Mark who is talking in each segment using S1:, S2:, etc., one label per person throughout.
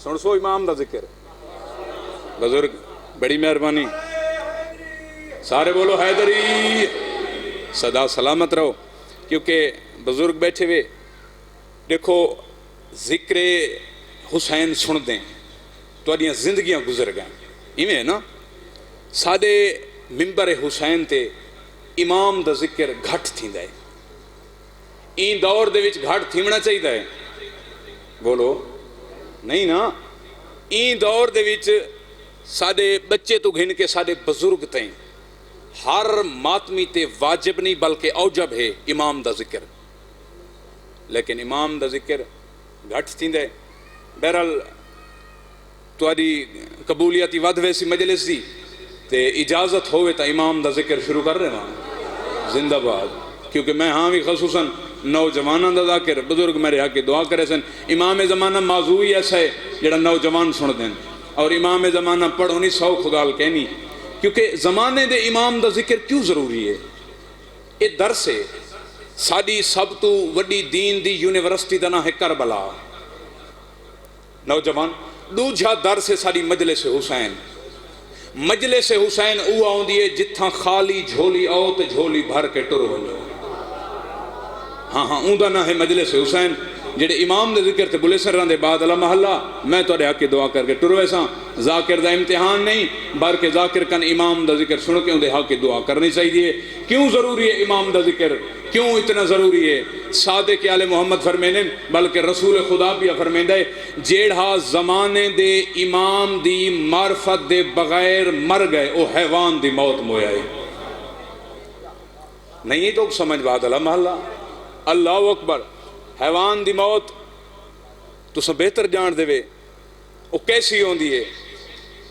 S1: سن سو امام دا ذکر بزرگ بڑی مہربانی سارے بولو حیدری صدا سلامت رہو کیونکہ بزرگ بیٹھے ہوئے دیکھو ذکر حسین سن دیں تو اڈیاں زندگیاں گزر گئیں ایویں نا سادے ممبر حسین تے امام دا ذکر گھٹ تھیندا ہے این دور دے وچ گھٹ تھیمنا چاہیے ہے بولو نہیں نا این دور دے وچ سادے بچے تو گھن کے سادے بزرگ تیں ہر ماتمی تے واجب نہیں بلکہ اوجب ہے امام دا ذکر لیکن امام دا ذکر گھٹ تھیندا ہے بہرحال تہاڈی قبولیتی ود ویسی مجلس دی تے اجازت ہوئے تا امام دا ذکر شروع کر رہے ہاں زندہ باد کیونکہ میں ہاں بھی خصوصاً نوجوانوں دا ذاکر بزرگ میرے حق دعا کرے سن امام زمانہ موضوع ہی ایسا ہے جڑا نوجوان سن دیں اور امام زمانہ پڑھو نہیں سو خدال کہنی کیونکہ زمانے دے امام دا ذکر کیوں ضروری ہے یہ درس ہے ساری سب تو وڈی دین دی یونیورسٹی دا نام ہے کربلا نوجوان دوجھا درس ہے ساری مجلس حسین مجلس حسین او آؤندی ہے جتھاں خالی جھولی آؤ تے جھولی بھر کے ٹر ونجو ہاں اون دا نام ہے مجلس حسین جڑے امام دے ذکر تے بلے سر دے بعد اللہ محلہ میں تو حق کی دعا کر کے ٹر ویسا ذاکر دا امتحان نہیں بلکہ ذاکر کن امام دا ذکر سن کے ان دے حق کی دعا کرنی چاہیے کیوں ضروری ہے امام دا ذکر کیوں اتنا ضروری ہے صادق آل محمد فرمینے بلکہ رسول خدا بھی فرمیندہ ہے جیڑھا زمانے دے امام دی معرفت دے بغیر مر گئے او حیوان دی موت مویا ہے نہیں تو سمجھ بات اللہ محلہ اللہ اکبر حیوان دی موت تو سب بہتر جان دے وے وہ کیسی ہوں دی ہے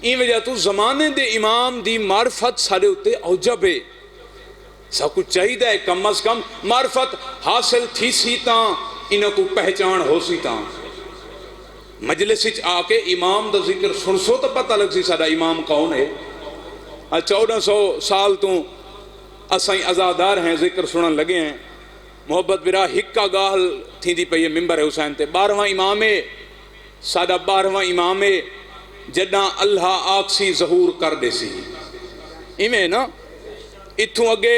S1: این وجہ تو زمانے دے امام دی معرفت سارے ہوتے اوجب ہے سب کچھ چاہید ہے کم از کم معرفت حاصل تھی سی تاں انہوں کو پہچان ہو سی تاں مجلس آ کے امام دا ذکر سن سو تو پتہ لگ سی سارا امام کون ہے 1400 سال تو اسائیں ازادار ہیں ذکر سنن لگے ہیں محبت برا ہکا گاہل تھی دی پئی ممبر حسین تے 12واں امام سادہ 12واں امام جڈاں اللہ آکسی ظہور کر دے سی ایویں نا اتھوں اگے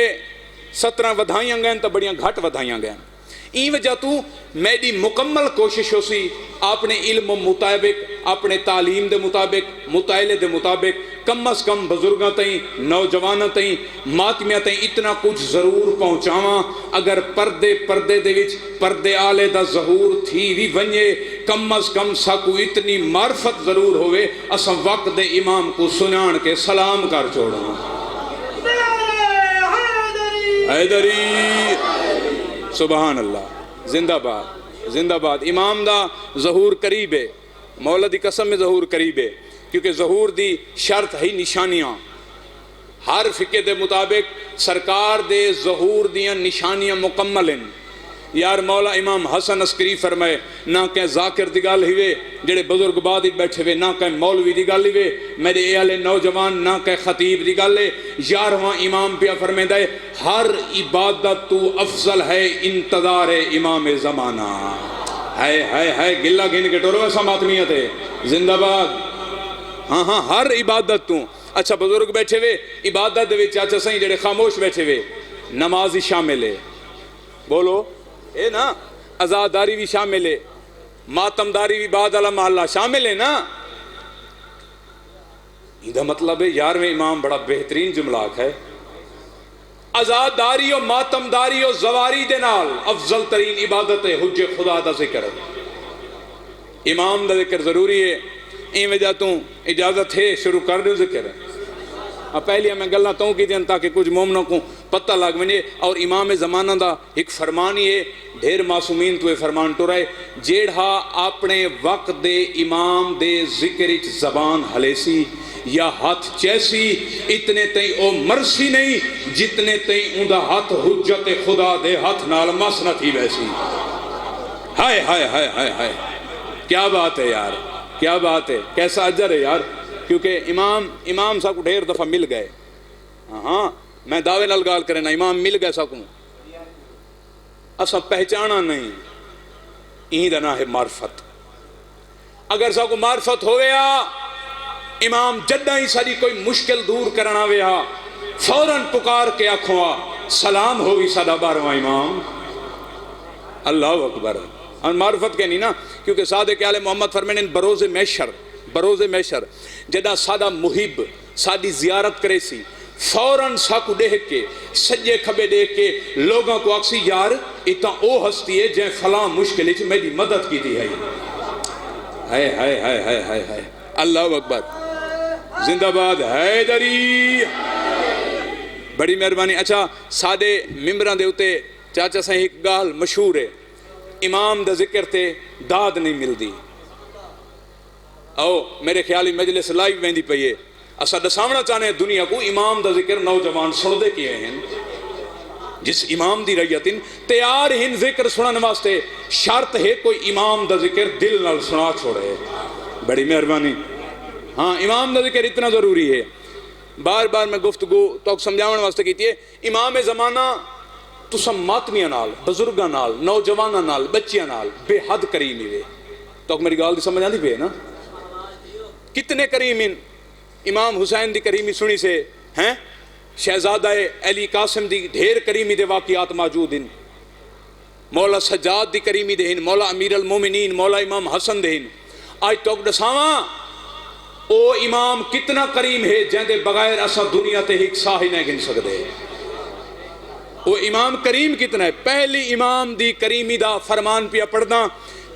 S1: 17 ودھائیاں گئیں تو بڑیاں گھٹ ودھائیاں گئیں این وجہ تو میری مکمل کوشش ہو سی اپنے علم مطابق اپنے تعلیم دے مطابق مطالعے دے مطابق کم از کم بزرگاں تئیں نوجواناں تئیں ماتمیاں تئیں اتنا کچھ ضرور پہنچاواں اگر پردے دے وچ پردے آلے دا ظہور تھی بھی ونجے کم از کم ساکو اتنی معرفت ضرور ہوئے اساں وقت دے امام کو سنان کے سلام کر چھوڑاں حیدری سبحان اللہ زندہ باد امام دا ظہور قریب ہے مولا دی قسم میں ظہور قریب ہے کیونکہ ظہور دی شرط ہے نشانیاں ہر فقہ دے مطابق سرکار دے ظہور دیاں نشانیاں مکمل ہیں یار مولا امام حسن عسکری فرمائے نہ کہ ذاکر دی گل ہوئے جڑے بزرگ بعد ہی بیٹھے ہوئے نہ کہ مولوی دی گل ہوئے میرے اہل نوجوان نہ کہ خطیب دی گل ہے 11واں امام پہ فرمیندہ ہے ہر عبادت تو افضل ہے انتظار امام زمانہ ہے گلہ گھن کے ٹورو ایسا ماتمیت ہے زندہ باد ہاں ہر عبادت تو اچھا بزرگ بیٹھے ہوئے عبادت دے چاچا سائیں جڑے خاموش بیٹھے ہوئے نمازی شامل ہے بولو اے نا ازاداری بھی شامل ہے ماتمداری بھی بعد اللہ محلہ شامل ہے نا یہ مطلب ہے 11ویں امام بڑا بہترین جملہ ہے ازاداری و ماتمداری و زواری دے نال افضل ترین عبادت ہے حج خدا دا ذکر امام دا ذکر ضروری ہے این وجہ تو اجازت ہے شروع کر دو ذکر پہلے میں گلنا تو کی دیں تاکہ کچھ مومنوں کو پتہ لگ ونجے اور امام زمانہ دا ایک فرمان ہی ہے ڈھیر معصومین تو فرمان ٹو رہے جیڑھا اپنے وقت دے امام دے ذکر زبان ہلیسی یا ہاتھ چیسی اتنے تئیں او مرسی نہیں جتنے تئیں اندہ ہاتھ حجت خدا دے ہاتھ نال مس نہ تھی ویسی ہائے کیا بات ہے یار کیا بات ہے کیسا اجر ہے یار کیونکہ امام سا کو ڈھیر دفعہ مل گئے ہاں میں دعوے نال گال کرنا امام مل گئے سا کو اسا پہچانا نہیں یہی دا نام ہے معرفت اگر سا کو معرفت ہویا امام جدہ ہی ساری کوئی مشکل دور کرنا ویا فوراً پکار کے آکھوا سلام ہوگی سادہ بارواں امام. اللہ اکبر. اور معرفت کے نہیں نا، کیونکہ صادق آل محمد فرمائیں بروز محشر جدہ سادہ محب سادی زیارت کرے سی فوراً ساکو دیکھ کے سجے کھبے دیکھ کے لوگوں کو اکسی یار اتنا او ہستی ہے جن فلاں مشکل ہے میری مدد کی تھی ہے. ہائے ہائے ہائے ہائے ہائے ہائے. اللہ اکبر. زندہ باد حیدری. بڑی مہربانی. اچھا سادے ممبران دے ہوتے چاچا سائیں ایک گال مشہور ہے، امام دا ذکر تے داد نہیں ملدی. او میرے خیالی مجلس لائیو ویندی پئیے اسا دساونا چاہنے دنیا کو امام دا ذکر نوجوان سن دے کیے ہیں جس امام دی رعیتن تیار ہن ذکر سنن واسطے شرط ہے کوئی امام دا ذکر دل نال سنا چھوڑے. بڑی مہربانی. ہاں امام دا ذکر اتنا ضروری ہے. بار بار میں گفتگو تو سمجھاون واسطے کیتی ہے. امام زمانہ تسا ماتمیاں نال بزرگاں نال نوجواناں نال بچیاں نال بے حد کریم ہوئے. تو میری گال دی سمجھ آندی پئی نا کتنے کریم ان. امام حسین دی کریمی سنی سے ہیں شہزادہ علی قاسم دی ڈھیر کریمی دے واقعات موجود ہیں. مولا سجاد دی کریمی دے ہیں، مولا امیر المومنین مولا امام حسن دے ہیں. آج توک دساواں او امام کتنا کریم ہے جہاں دے بغیر اسا دنیا تے ایک سا ہی نہیں گن سکتے. وہ امام کریم کتنا ہے. پہلی امام دی کریمی دا فرمان پیا پڑھنا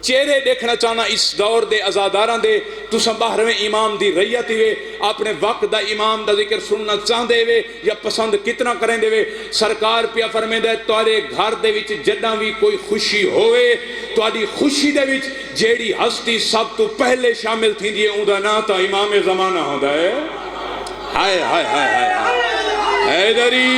S1: چہرے دیکھنا چاہنا اس دور دے ازاداران دے تو باہرویں امام دی ریت ہوئے اپنے وقت دا امام دا ذکر سننا چاہندے ہوئے یا پسند کتنا کریں دے ہوئے. سرکار پیا فرمے دے توارے گھر دے وچ جداں بھی کوئی خوشی ہوئے تواری خوشی دے وچ جیڑی ہستی سب تو پہلے شامل تھی دیئے اون دا نا تا امام زمانہ ہوندا ہے. ہائے ہائے ہائے ہائے حیدری.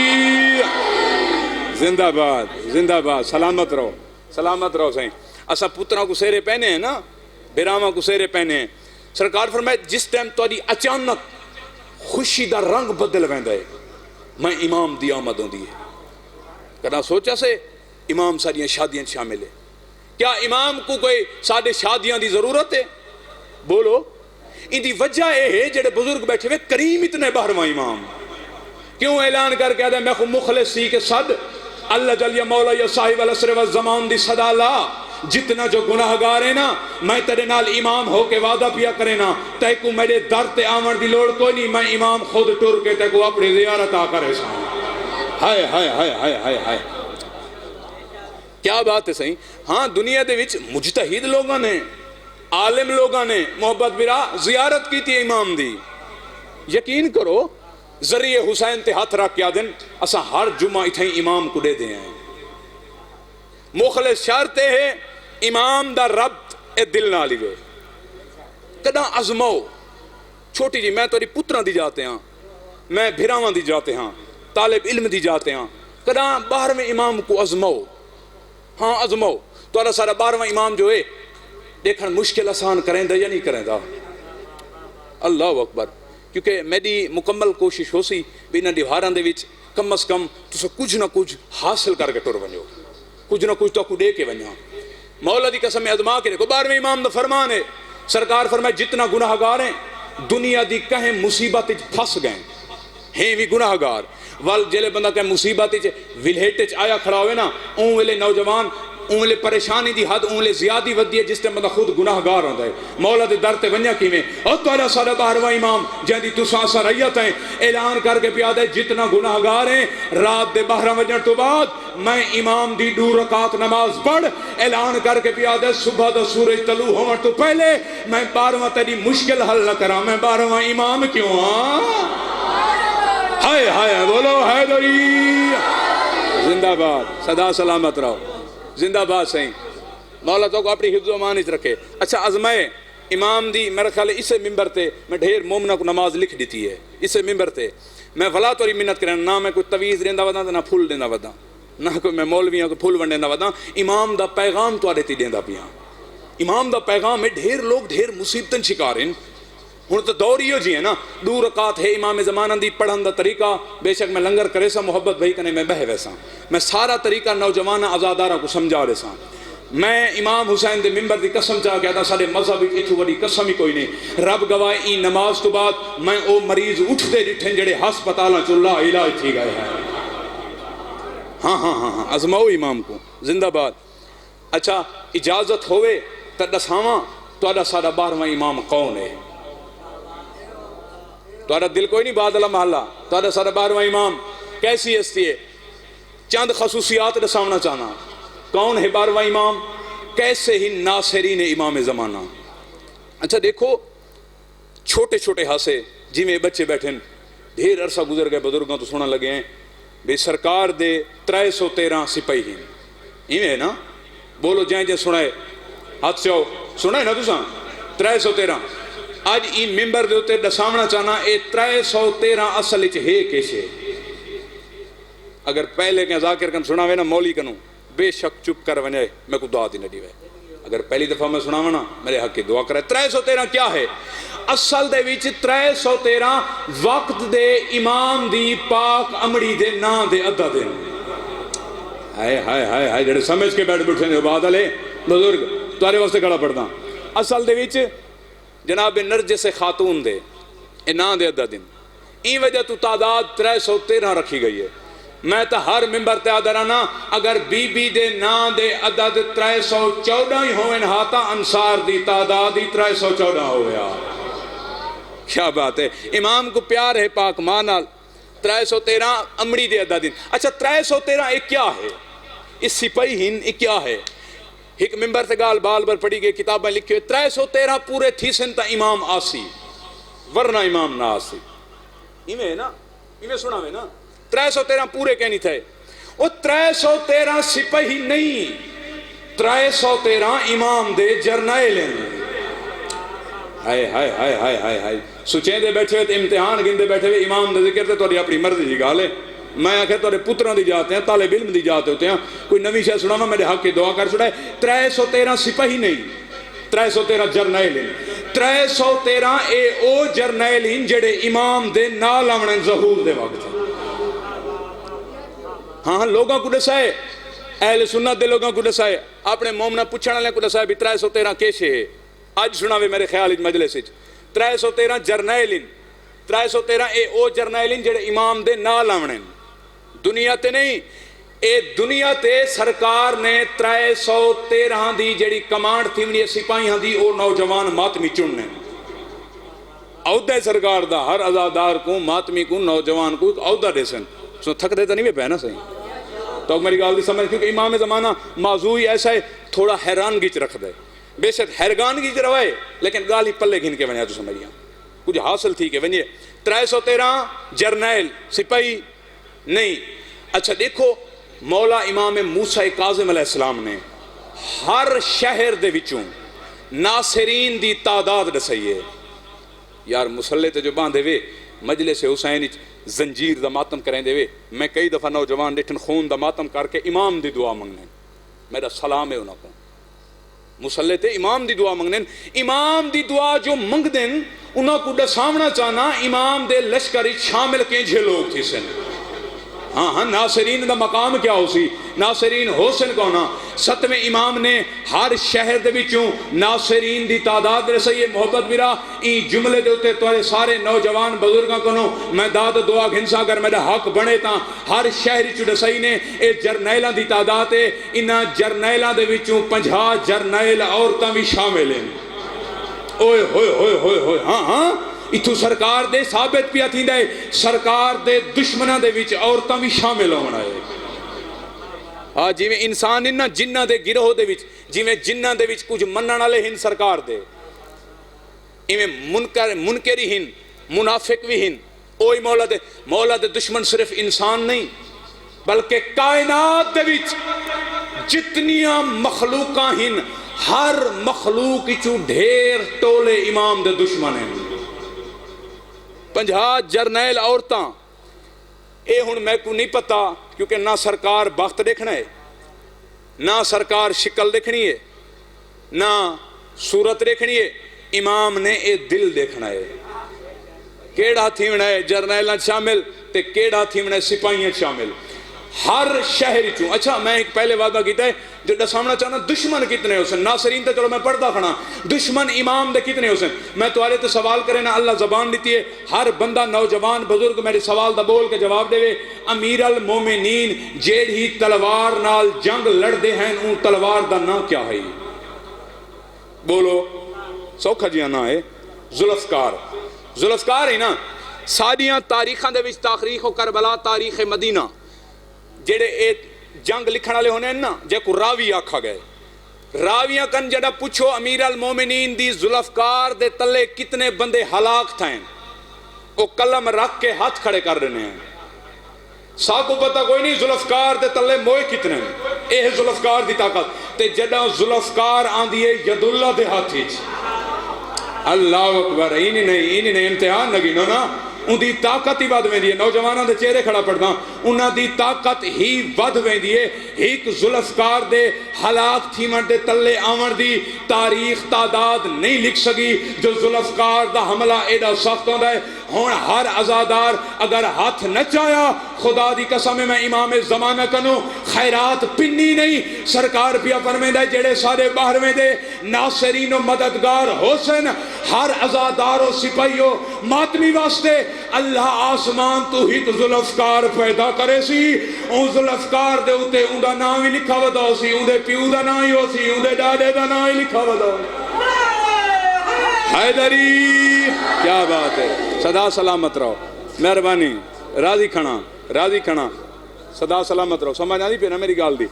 S1: زندہ باد. سلامت رہو سائیں. اسا پتروں کو سیرے پہنے ہیں نا بیراواں کو سیرے پہنے ہیں. سرکار فرمائے جس ٹائم تاری اچانک خوشی دا رنگ بدل ویندا ہے میں امام دی آمد ہوندی ہے. کدا سوچا سے امام ساریاں شادیاں شامل ہے. کیا امام کو کوئی سادے شادیاں دی ضرورت ہے؟ بولو. ان دی وجہ یہ ہے جڑے بزرگ بیٹھے ہوئے کریم اتنے بہرواں امام کیوں اعلان کر کے آدھا میں خود مخلص سی کہ صد اللہ جل یا مولا یا صاحب العصر والزمان دی صدا لا جتنا جو گناہگار ہے نا میں تیرے نال امام ہو کے وعدہ پیا کرے نا تے کو میرے در تے آمن دی لوڑ کوئی نہیں میں امام خود ٹر کے تے کو اپنی زیارت آ کرے سا. ہائے ہائے ہائے ہائے ہائے ہائے. کیا بات ہے صحیح. ہاں دنیا دے وچ مجتہد لوگاں نے عالم لوگاں نے محبت برا زیارت کی تھی امام دی. یقین کرو ذریعے حسین تے ہاتھ رکھ کے آدن اسا ہر جمعہ اتھیں امام کو دے دیں ہیں. مخلص شرط ہے امام دا ربط اے دل نہ لیوے. کداں ازمو چھوٹی جی میں توری پتران دی جاتے ہیں میں بھراواں دی جاتے ہیں طالب علم دی جاتے ہیں کداں 12ویں امام کو ازمو. ہاں ازمو تو سارا 12واں امام جو ہے دیکھن مشکل آسان کریں دا یا نہیں کریں دا. اللہ اکبر. کیونکہ میری مکمل کوشش ہو سی بھی انہاں دیواران دے وچ کم از کم تسا کچھ نہ کچھ حاصل کر کے ٹر ونجو کچھ نہ کچھ تو کو دے کے ونجا. مولا دی قسم ازما کے دیکھو 12ویں امام دا فرمان ہے. سرکار فرمائے جتنا گناہگار ہیں دنیا دی کہیں مصیبت پھس گئے ہیں بھی گناہگار وال جلے بندہ کہ مصیبت ولیٹ آیا کھڑا ہوئے نا اون ویلے نوجوان اون ویلے پریشانی دی حد اون ویلے زیادی ودی ہے جس ٹائم بندہ خود گناہگار ہوندا ہے. مولا دے در تے ونجا کیویں او تہاڈا سارا 12واں امام جہدی تساں سرایت ہیں اعلان کر کے پیا دے جتنا گناہگار ہیں رات دے 12 وجن تو بعد میں امام دی 2 رکعت نماز پڑھ اعلان کر کے پیا دے صبح دا سورج طلوع ہون تو پہلے میں 12واں تیری مشکل حل نہ کراں میں 12واں امام کیوں ہاں. ہائے ہائے بولو حیدری. زندہ باد. صدا سلامت رہو. زندہ باد صحیح. مولا تو کو اپنی حفظ و امان رکھے. اچھا ازمائے امام دی میرا خیال ہے اسے ممبر تے میں ڈھیر مومنہ کو نماز لکھ دیتی ہے اسے ممبر تے میں فلا توری منت کریں نہ میں کوئی تویز رہندا ودا نہ پھول دیندا ودا نہ کوئی میں مولویاں کو پھول ونڈیندا ودا. امام دا پیغام تو دیتی دیندا پیاں. امام دا پیغام ہے ڈھیر لوگ ڈھیر مصیبتن شکار ہیں. ہن تو دور ہی جی ہے نا 2 رکعت ہے امام زمانہ دی پڑھن دا طریقہ بے شک میں لنگر کرے سا محبت بھائی کنے میں بہ ویسا میں سارا طریقہ نوجوانہ آزادارہ کو سمجھا رہے سا. میں امام حسین دے ممبر دی قسم چاہ گیا تھا سارے مذہب اتو بڑی قسم ہی کوئی نہیں، رب گواہ ای نماز تو بعد میں او مریض اٹھتے ڈٹھیں جڑے ہسپتالاں چ لا علاج تھی گئے ہیں۔ ہاں ازماؤ امام کو، زندہ باد۔ اچھا اجازت ہوئے تو دساواں تہاڈا سارا 12واں امام کون ہے؟ تہاڈا دل کوئی نہیں بادلہ محلہ، تہاڈا سارا 12واں امام کیسی ہستی ہے؟ چند خصوصیات دساونا چاہنا۔ کون ہے 12واں امام؟ کیسے ہی ناصرین امام زمانہ۔ اچھا دیکھو چھوٹے چھوٹے ہاسے جی میں بچے بیٹھے ڈھیر عرصہ گزر گئے، بزرگاں تو سننا لگے ہیں بے سرکار دے 313 سپاہی ہیں، ایویں ہے نا؟ بولو جائیں جائیں سنائے ہاتھ سے آؤ، سنائے نا تساں 313۔ آج ای ممبر دے ہوتے دسامنا چاہنا اے 313 اصل اچ ہے کیسے؟ اگر پہلے کہ ذاکر کن سناوے نا مولی کنوں بے شک چپ کر ونجائے میں کو دعا دی نہ دیوے، اگر پہلی دفعہ میں سناواں نا میرے حق کی دعا کرے۔ 313 کیا ہے؟ اصل دے وچ 313 وقت دے امام دی پاک امڑی دے نا دے ادا دن۔ ہائے ہائے ہائے ہائے جڑے سمجھ کے بیٹھ بیٹھے نے بعد والے بزرگ تارے واسطے کھڑا پڑھدا۔ اصل دے وچ جناب نرجس خاتون دے اے نا دے ادا دن، این وجہ تو تعداد 313 رکھی گئی ہے۔ میں تا ہر ممبر تے آدرانا اگر بی بی دے نا دے عدد 314 ہی ہوئن ہاتا انصار دی تعداد ہی 314 ہویا۔ کیا بات ہے، امام کو پیار ہے پاک مانال۔ 313 امڑی دے عدد۔ اچھا 313 ایک کیا ہے؟ اس سپاہی ہن ایک کیا ہے؟ ایک ممبر تے گال بال بر پڑھی گئے کتابیں لکھے 313 پورے تھی سن تا امام آسی ورنہ امام نہ آسی۔ ایمیں ہے نا؟ ایمیں سنا ہے نا؟ 313 پورے کہنی تھے، وہ 313 سپاہی نہیں، 313 امام دے جرنائل ہیں۔ ہائے ہائے ہائے ہائے ہائے ہائے سچیں دے بیٹھے ہوئے امتحان گن دے بیٹھے ہوئے امام دے ذکر تے توڑی اپنی مرضی جی گالے۔ میں آکھے توڑے پتران دی جاتے ہیں، طالب علم دی جاتے ہوتے ہیں، کوئی نوی شاہ سنانا میرے حق کی دعا کر سڑائے۔ 313 سپاہی نہیں، 313 جرنائل ہیں۔ 313 اے او جرنائل ہیں جڑے امام دے نال آمنن ظہور دے وقت۔ ہاں لوگاں کو دسائے، اہل سنت دے لوگاں کو دسائے، اپنے مومنہ پوچھنا لیں کو دسائے بھی 313 کیسے ہے؟ آج سناوے میرے خیال مجلس 313 جرنائلین، 313 اے او جرنائلین جڑے امام دے نال آمنن، دنیا تے نہیں۔ اے دنیا تے سرکار نے 313 دی جڑی کمانڈ تھی منی سپاہیاں دی او نوجوان ماتمی چننے۔ عہدہ سرکار دا ہر عزادار کو ماتمی کو نوجوان کو عہدہ دے سن، سو تھک دیتا نہیں میں پہنا صحیح تو میری گال دی سمجھ، کیونکہ امام زمانہ موضوعی ایسا ہے تھوڑا حیرانگی چ رکھ دے، بے شک حیرانگی چ روائے لیکن گال ہی پلے گھن کے ونیا تو سمجھیاں کچھ حاصل تھی کہ ونیے 313 جرنیل سپاہی نہیں۔ اچھا دیکھو مولا امام موسیٰ کاظم علیہ السلام نے ہر شہر دے وچوں ناصرین دی تعداد دسائی ہے۔ یار مسلح تے جو باندھے وے مجلس حسین زنجیر دا ماتم کریں دے وے، میں کئی دفعہ نوجوان ڈٹھن خون دا ماتم کر کے امام دی دعا منگنے، میرا سلام ہے انہوں کو مسلح تے امام دی دعا منگنے۔ امام دی دعا جو منگ دیں انہوں کو دسامنا چاہنا امام دے لشکری شامل کینجھے لوگ تھی سن۔ ہاں ناصرین دا مقام کیا ہو سی؟ ناصرین حسن کونا ستویں امام نے ہر شہر دے بچوں ناصرین دی تعداد رسائی ہے۔ محبت میرا این جملے دے ہوتے تو سارے نوجوان بزرگاں کنو میں داد دعا گھنسا اگر میرا حق بنے تا ہر شہر چو رسائی نے اے جرنیلاں دی تعداد ہے۔ انہاں جرنیلاں دے بچوں 50 جرنیل عورتاں بھی شامل ہیں۔ اوئے ہوئے ہوئے ہوئے ہوئے ہاں اتھو سرکار دے ثابت پیا تھی دے سرکار دے دشمنہ دے وچ عورتاں بھی شامل ہونا ہے۔ جی میں انسان انہا جنہ دے گروہ دے وچ جی میں جنہ دے وچ کچھ منن والے ہن سرکار دے منکری ہن منافق بھی ہن۔ اوئی مولا دے دشمن صرف انسان نہیں بلکہ کائنات دے وچ جتنیاں مخلوقاں ہن ہر مخلوق چو ڈھیر ٹولے امام دے دشمن ہیں۔ 50 جرنیل عورتاں اے ہن میں کو نہیں پتا کیونکہ نہ سرکار بخت دیکھنا ہے نہ سرکار شکل دیکھنی ہے نہ صورت دیکھنی ہے، امام نے اے دل دیکھنا ہے کیڑا تھیونا ہے جرنیلاں شامل تے کیڑا تھیونا ہے سپاہیاں شامل۔ ہر شہر چوں. اچھا میں ایک پہلے وعدہ کیتا ہے جو دسامنا چاہنا دشمن کتنے ہو سن. ناصرین تے چلو میں پڑھدا کھڑا, دشمن امام دے کتنے ہو سن. میں توارے تے سوال کرے نا, اللہ زبان دیتی ہے, ہر بندہ نوجوان بزرگ میرے سوال دا بول کے جواب دے وے. امیر المومنین جیڑی تلوار نال جنگ لڑ دے ہیں ان تلوار دا نام کیا ہے؟ بولو. سوکھا جی نا ہے ذوالفقار. ذوالفقار ہے نا ساریاں تاریخاں دے وچ تاریخ و کربلا تاریخ مدینہ جڑے اے جنگ لکھن والے ہونے نا جے کو راوی آکھا گئے. راویاں کن جڑا پوچھو امیر المومنین دی ذوالفقار دے تلے کتنے بندے ہلاک تھائیں, وہ قلم رکھ کے ہاتھ کھڑے کر رہے ہیں. ساکو پتہ کوئی نہیں ذوالفقار دے تلے موئے کتنے ہیں. اے ہے ذوالفقار دی طاقت. تے جڑا ذوالفقار آندی ہے ید اللہ دے ہاتھی چ. اللہ اکبر. اینی نہیں امتحان لگی نا ان دی طاقت ہی ود ویندی ہے. نوجوانوں دے چہرے کھڑا پڑھدا, انہاں دی طاقت ہی ود ویندی ہے. ایک ذوالفقار دے ہلاک تھیمن دے تلے آون دی تاریخ تعداد نہیں لکھ سکی جو ذوالفقار دا حملہ ایڈا سخت ہوندا ہے. ہن ہر عزادار اگر ہاتھ نہ چایا خدا دی قسم میں امام زمانہ کنو خیرات پنی نہیں. سرکار پیا فرمیندہ ہے جڑے سارے باہر میں دے ناصرین و مددگار حسن ہر عزادار و سپاہیو ماتمی واسطے اللہ آسمان تو ہی تو ذوالفقار پیدا کرے سی. اون ذوالفقار دے اتے اون دا نام ہی لکھا ودا ہو سی, اون دے پیو دا نام ہی ہو سی, اون دے ڈاڈے دا نام ہی لکھا ودا ہو. حیدری کیا بات ہے. صدا سلامت رہو, مہربانی راضی کھنا صدا سلامت رہو. سمجھ آدھی پہ نا میری گال دی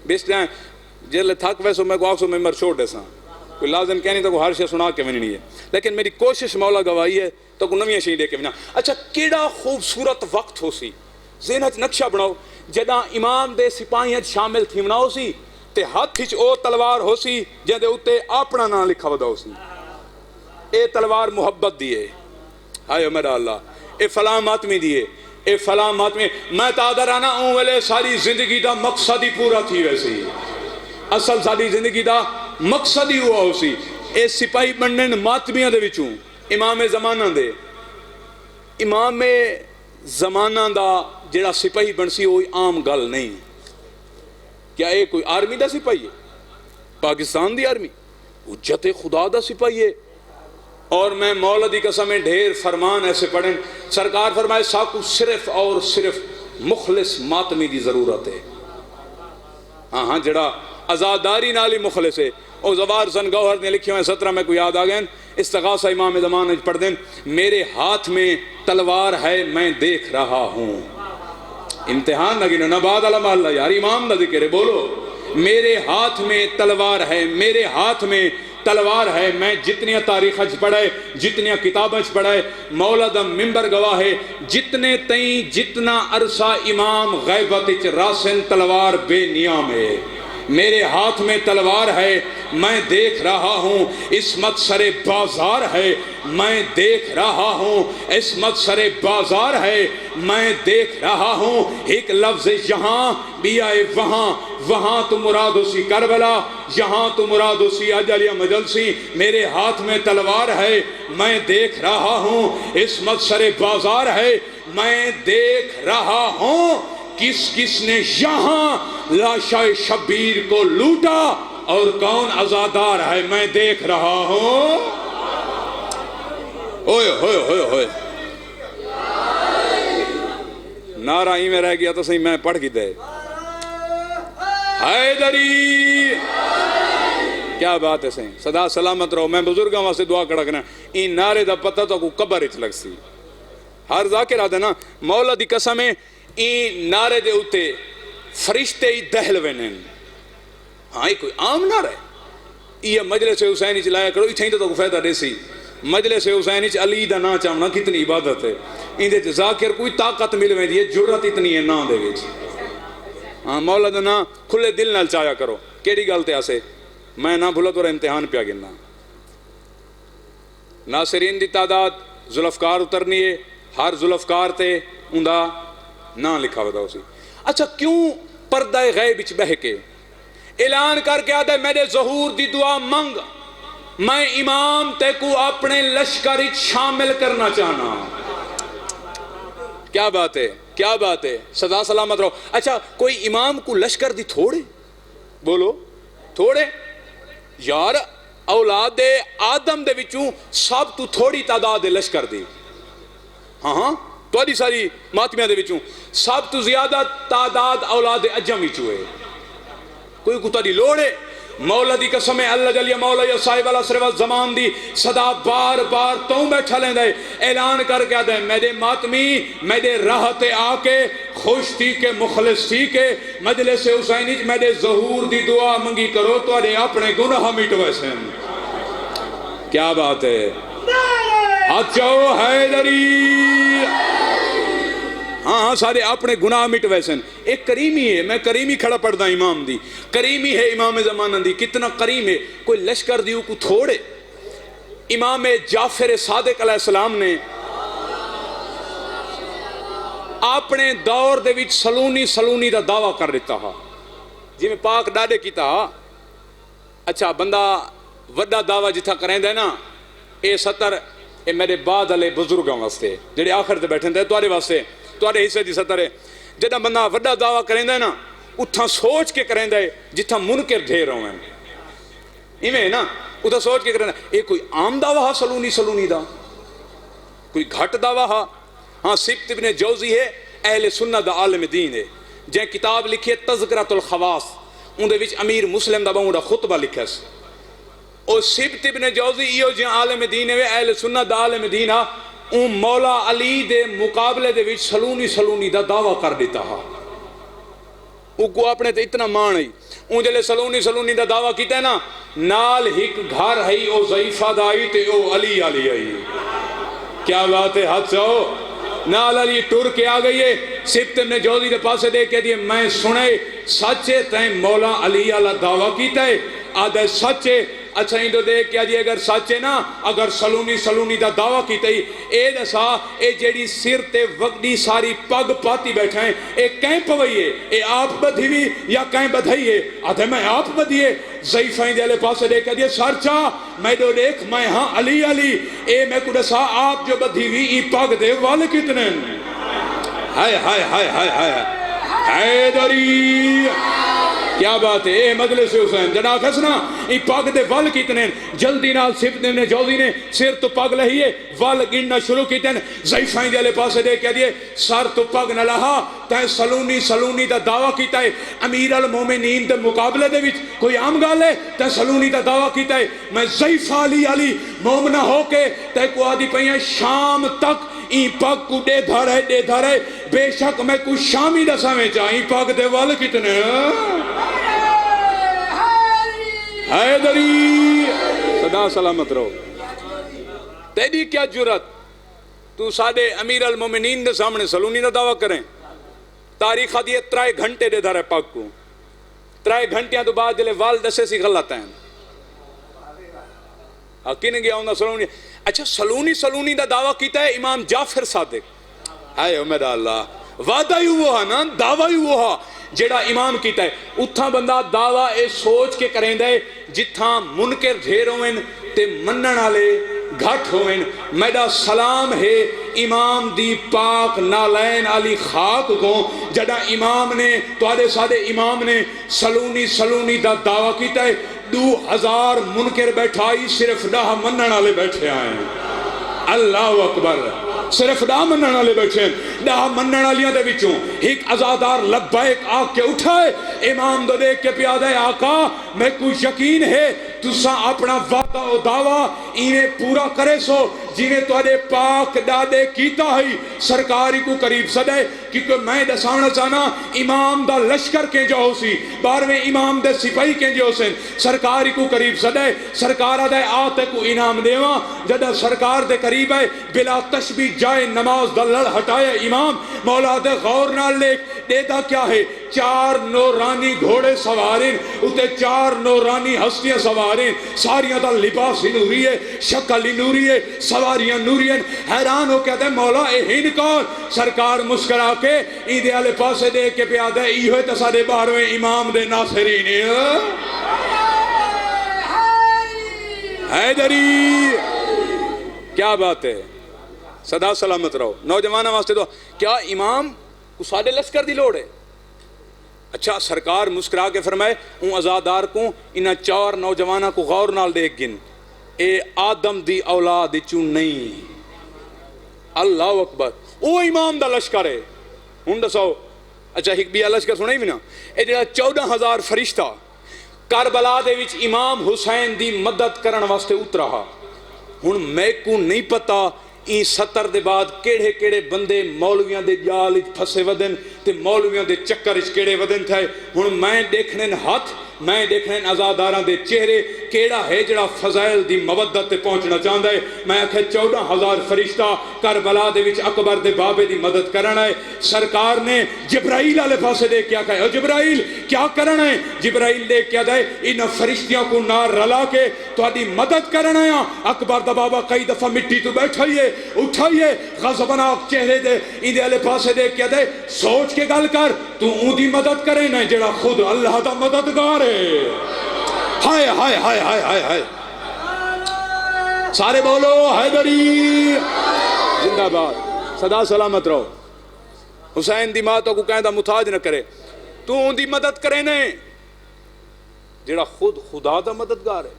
S1: بیس ٹائم جیلے تھک ویسو میں کو آکسو ممبر چھوڑ دے ساں, کوئی لازم کہنی تو کو ہر شے سنا کے بھی نہیں ہے, لیکن میری کوشش مولا گواہی ہے تو کو نویاں شئی دے کے بھی نا. اچھا کیڑا خوبصورت وقت ہو سی, ذہنت نقشہ بناؤ جداں امام دے سپاہیاں شامل تھیمنا ہو سی تے ہاتھ ہچ او تلوار ہو سی جدے اتے اپنا نام لکھا ودا ہو سی. اے تلوار محبت دیئے, ہائے میرا اللہ, اے فلاں ماتمی دیئے, اے فلاں ماتمی. میں تادر آنا اون ویلے ساری زندگی دا مقصد ہی پورا تھی ویسی. اصل ساری زندگی دا مقصد ہی ہوا ہو سی. اے سپاہی بنن ماتمیاں دے وچوں امام زمانہ دے. امام زمانہ دا جڑا سپاہی بن سی وہ عام گل نہیں. کیا اے کوئی آرمی دا سپاہی ہے, پاکستان دی آرمی, حجت خدا دا سپاہی ہے. اور میں مولا دی قسم ڈھیر فرمان ایسے پڑھیں. سرکار فرمائے ساکو صرف اور صرف مخلص ماتمی دی ضرورت ہے. ہاں جڑا ازاداری نالی مخلص ہے. او زوار زن گوہر نے لکھی ہوئے 17 میں کو یاد آ گئے استغاثہ امام زمان پڑھ دیں. میرے ہاتھ میں تلوار ہے میں دیکھ رہا ہوں. امتحان لگی نا بعد علم اللہ یار امام نہ ذکر ہے. بولو میرے ہاتھ میں تلوار ہے, میرے ہاتھ میں تلوار ہے. میں جتنی تاریخ پڑھائے جتنی کتابیں پڑھائے مولا دا ممبر گواہ ہے جتنے تئیں جتنا عرصہ امام غیبت راسن تلوار بے نیام ہے. میرے ہاتھ میں تلوار ہے میں دیکھ رہا ہوں. عصمت سر بازار ہے میں دیکھ رہا ہوں. عصمت سر بازار ہے میں دیکھ رہا ہوں. ایک لفظ یہاں بھی آئے وہاں, وہاں تو مراد اسی کربلا, یہاں تو مراد اسی اجلیہ مجلسی. میرے ہاتھ میں تلوار ہے میں دیکھ رہا ہوں. عصمت سر بازار ہے میں دیکھ رہا ہوں. کس کس نے یہاں لاشا شبیر کو لوٹا اور کون عزادار ہے میں دیکھ رہا ہوں. اوئے ہوئے ہوئے ہوئے نعرہ ہی میں رہ گیا تو صحیح میں پڑھ کی دے. حیدری کیا بات ہے صحیح. صدا سلامت رہو. میں بزرگاں واسطے دعا کڑا کرنا این نعرے دا پتہ تو کو قبر اچ لگ سی. ہر ذاکر آدھے نا مولا دی قسم ہے این نعرے دے اتے فرشتے ہی دہل وینن. ہاں یہ کوئی عام نعرہ ہے. یہ مجلس حسینی چلایا کرو یہ چھائیں تو کو فائدہ دے سی. مجلس حسینی چ علی دا نا چاہنا کتنی عبادت ہے. ان دے ذاکر کوئی طاقت مل ویندی ہے, جرت اتنی ہے نا دے وچ. ہاں مولا دا نا کھلے دل نال چاہیا کرو. کیڑی گل تے آسے میں نہ بھولا تو امتحان پیا گننا. ناصرین دی تعداد ذوالفقار اترنی ہے, ہر ذوالفقار تے اوندا نہ لکھا ودا سی. اچھا کیوں پردہ غیب وچ بہ کے اعلان کر کے آدھے میرے ظہور دی دعا منگ, میں امام تے کو اپنے لشکر وچ شامل کرنا چاہنا. کیا بات ہے. کیا بات ہے، سدا سلامت رہو. اچھا کوئی امام کو لشکر دی تھوڑے، بولو تھوڑے یار، اولاد آدم دے وچوں سب تو تھوڑی تعداد لشکر دی، ہاں تھوڑی ساری ماتمیاں دے وچوں سب تو زیادہ تعداد اولاد اجم وچوں ہے. کوئی کو تاری لوڑ ہے؟ مولا دی قسم ہے، اللہ جلیہ مولا یا صاحب العصر والزمان دی صدا بار بار تو بیٹھا لیں دے، اعلان کر کے دے میرے ماتمی میرے راہ تے آ کے خوش تھی کے مخلص تھی کے مجلس حسینی میرے ظہور دی دعا منگی کرو تو اپنے گناہ مٹ ویسے. کیا بات ہے، ہاتھ چاہو حیدری، ہاں سارے اپنے گناہ مٹ ویسن. ایک کریمی ہے، میں کریمی کھڑا پڑھدا امام دی، کریمی ہے امام زمانہ دی، کتنا کریم ہے. کوئی لشکر دیو کو تھوڑے. امام جعفر صادق علیہ السلام نے اپنے دور دے وچ سلونی دا دعویٰ کر دیتا ہا، جی میں پاک ڈاڈے کیتا ہا. اچھا بندہ وڈا دعویٰ جتھا کریں دے نا، اے ستر اے میرے بعد والے بزرگاں واسطے جڑے آخر تے بیٹھے دے، تواڈے واسطے تواڈے حصے دی ستر ہے. جڑا بندہ وڈا دعویٰ کریں دے نا اتھا سوچ کے کریں دے جتھا منکر ڈھیر ہوئے ایویں نا، اتھا سوچ کے کریں دے. اے کوئی عام دعویٰ ہا سلونی دا، کوئی گھٹ دعویٰ ہا؟ ہاں سبت ابن جوزی ہے، اہل سنت دا عالم دین ہے، جن کتاب لکھی ہے تذکرۃ الخواص، ان دے وچ امیر مسلم دا بہوں دا خطبہ لکھا سی. اور سبت ابن جوزی ایو جن عالم دین ہے، اہل سنت دا عالم دین ہا، اون مولا علی دے مقابلے دے وچ سلونی دا دعویٰ کر دیتا ہا. او کو اپنے تے اتنا مان ہے، اون جلے سلونی دا دعویٰ کیتا ہے نا، نال ہک گھر ہے او ضعیفہ دائی تے او علی آئی. کیا بات ہے، ہاتھ چاہو. نال علی ٹر کے آ گئی ہے. سبت ابن جوزی دے پاسے دے کے دیئے میں سنے سچے تین مولا علی علیہ دعویٰ کیتا ہے، آدھے سچے. اچھا ہی تو دیکھ کیا جی اگر سچے نا، اگر سلونی دا دعویٰ کیتا ہی اے دسا اے جیڑی سر تے وگڑی ساری پگ پاتی بیٹھا ہے اے کہیں پوئی ہے، اے آپ بدھی بھی یا کہیں بدھائی ہے؟ آدھے میں آپ بدھی ہے. ضعیفائیں دے لے پاسے دیکھ کے دیئے سرچا میں دو دیکھ میں ہاں علی اے میں کو دسا آپ جو بدھی بھی ای پگ دے والے کتنے ہیں. ہائے ہائے ہائے ہائے ہائے حیدری، کیا بات ہے. اے مجلس حسین جناب کھسنا ای پاک دے ول کتنے جلدی نال سبت ابن جوزی نے سر تو پاک لہیے ول گننا شروع کیتے ہیں. ضعیفائیں دے لے پاسے دے کہہ دیئے سر تو پاک نہ لہا تائیں سلونی دا دعویٰ کیتا ہے. امیر المومنین دے مقابلے دے وچ کوئی عام گال ہے؟ تائیں سلونی دا دعویٰ کیتا ہے میں ضعیف علی مومنہ ہو کے تائیں کو آدھی پہیاں شام تک ای پاک کو دے دھارے بے شک میں کو شامی دا سمیں چاہی پاک دے وال کتنے حیدری. صدا سلامت رہو. تیری کیا جرت تو ساڑے امیر المومنین دے سامنے سلونی دا دعویٰ کریں؟ تاریخ دیئے 3 گھنٹے دے دھارے پاک کو، 3 گھنٹیاں تو بعد جلے وال دسے سی غلط ہیں. کن گیا ہوندہ سلونی؟ اچھا سلونی دا دعویٰ کیتا ہے امام جعفر صادق. آئے امید اللہ، وعدہ ہی وہ ہے نا، دعویٰ ہی وہ ہے جیڑا امام کیتا ہے. اتھا بندہ دعویٰ اے سوچ کے کریں دے جتھاں منکر ڈھیر ہوئن تے منن آلے گھٹ ہوئن. میڈا سلام ہے امام دی پاک نالین علی خاک کو جڑا امام نے توارے سادے امام نے سلونی دا دعویٰ کیتا ہے. 2000 منکر بیٹھائی صرف 10 منن آلے بیٹھے آئیں. اللہ اکبر. صرف 10 منن آلے بیٹھے ہیں. 10 منن آلیاں دے وچوں ایک عزادار لبیک آگ کے اٹھائے امام دو دیکھ کے پیادہ ہے آقا میں کوئی یقین ہے تسا اپنا وعدہ و دعویٰ انہیں پورا کرے سو جنہیں توڑے پاک ڈادے کیتا ہی سرکاری کو قریب سدے کیونکہ میں دسانا چاہنا امام دا لشکر کے جو ہو سی 12ویں امام دے سپاہی کے جو سن سرکاری کو قریب سدے سرکارہ دے آتے کو انعام دیواں جدہ سرکار دے قریب ہے بلا تشبیح جائے نماز دا لڑ ہٹائے امام مولا دے غور نہ لے دیتا کیا ہے 4 نورانی گھوڑے سوارین اتے 4 نورانی ہستیاں سوارین ساریاں دا لباس ہی نوری ہے شکل ہی نوری ہے سواریاں نوری ہیں. حیران ہو کہتے ہیں مولا اے ہن کون؟ سرکار مسکرا کے ایدے آلے پاسے دے کے پیادہ ہے ایہوے تصادے 12ویں امام دے ناصرین حیدری. کیا بات ہے. صدا سلامت رہو. نوجوانہ واسطے تو کیا امام کو ساڈے لشکر دی لوڑ ہے؟ اچھا سرکار مسکرا کے فرمائے اون ازادار کو انہاں 4 نوجواناں کو غور نال دیکھ گن، اے آدم دی اولاد چوں نہیں۔ اللہ اکبر، او امام دا لشکر ہے۔ ہن دسو اچھا ایک بھی لشکر سنائی بھی نا، اے جڑا 14,000 فرشتہ کربلا دے وچ امام حسین دی مدد کرن واسطے اترا ہا۔ ہن میں کو نہیں پتا این 70 دے بعد کیڑے کیڑے بندے مولویاں دے جال وچ پھسے ودن تے مولویاں دے چکر وچ کیڑے ودن تھے۔ ہن میں دیکھنے ہاتھ، میں دیکھنے ازاداراں دے چہرے، کیڑا ہے جڑا فضائل دی مودت تے پہنچنا چاہندا ہے۔ میں آکھے 14,000 فرشتہ کربلا دے وچ اکبر دے بابے دی مدد کرنا ہے۔ سرکار نے جبرائیل والے پاسے دیکھ کے آکھا ہے او جبرائیل کیا کرنا ہے؟ جبرائیل دیکھ کے آدھا ہے ان فرشتیاں کو نار رلا کے تہاڈی مدد کرنا ہے۔ اکبر دا بابا کئی دفعہ مٹی تو بیٹھائیے اٹھائیے غضبناک چہرے دے ان دے والے پاسے دیکھ کے آدھا ہے سوچ کے گل کر، تو اون دی مدد کرے نا جڑا خود اللہ دا مددگار ہے۔ ہائے ہائے ہائے ہائے ہائے ہائے، سارے بولو حیدری زندہ باد، صدا سلامت رہو۔ حسین دی ماں تو کو کہندہ محتاج نہ کرے، تو ان دی مدد کرے نے جڑا خود خدا دا مددگار ہے۔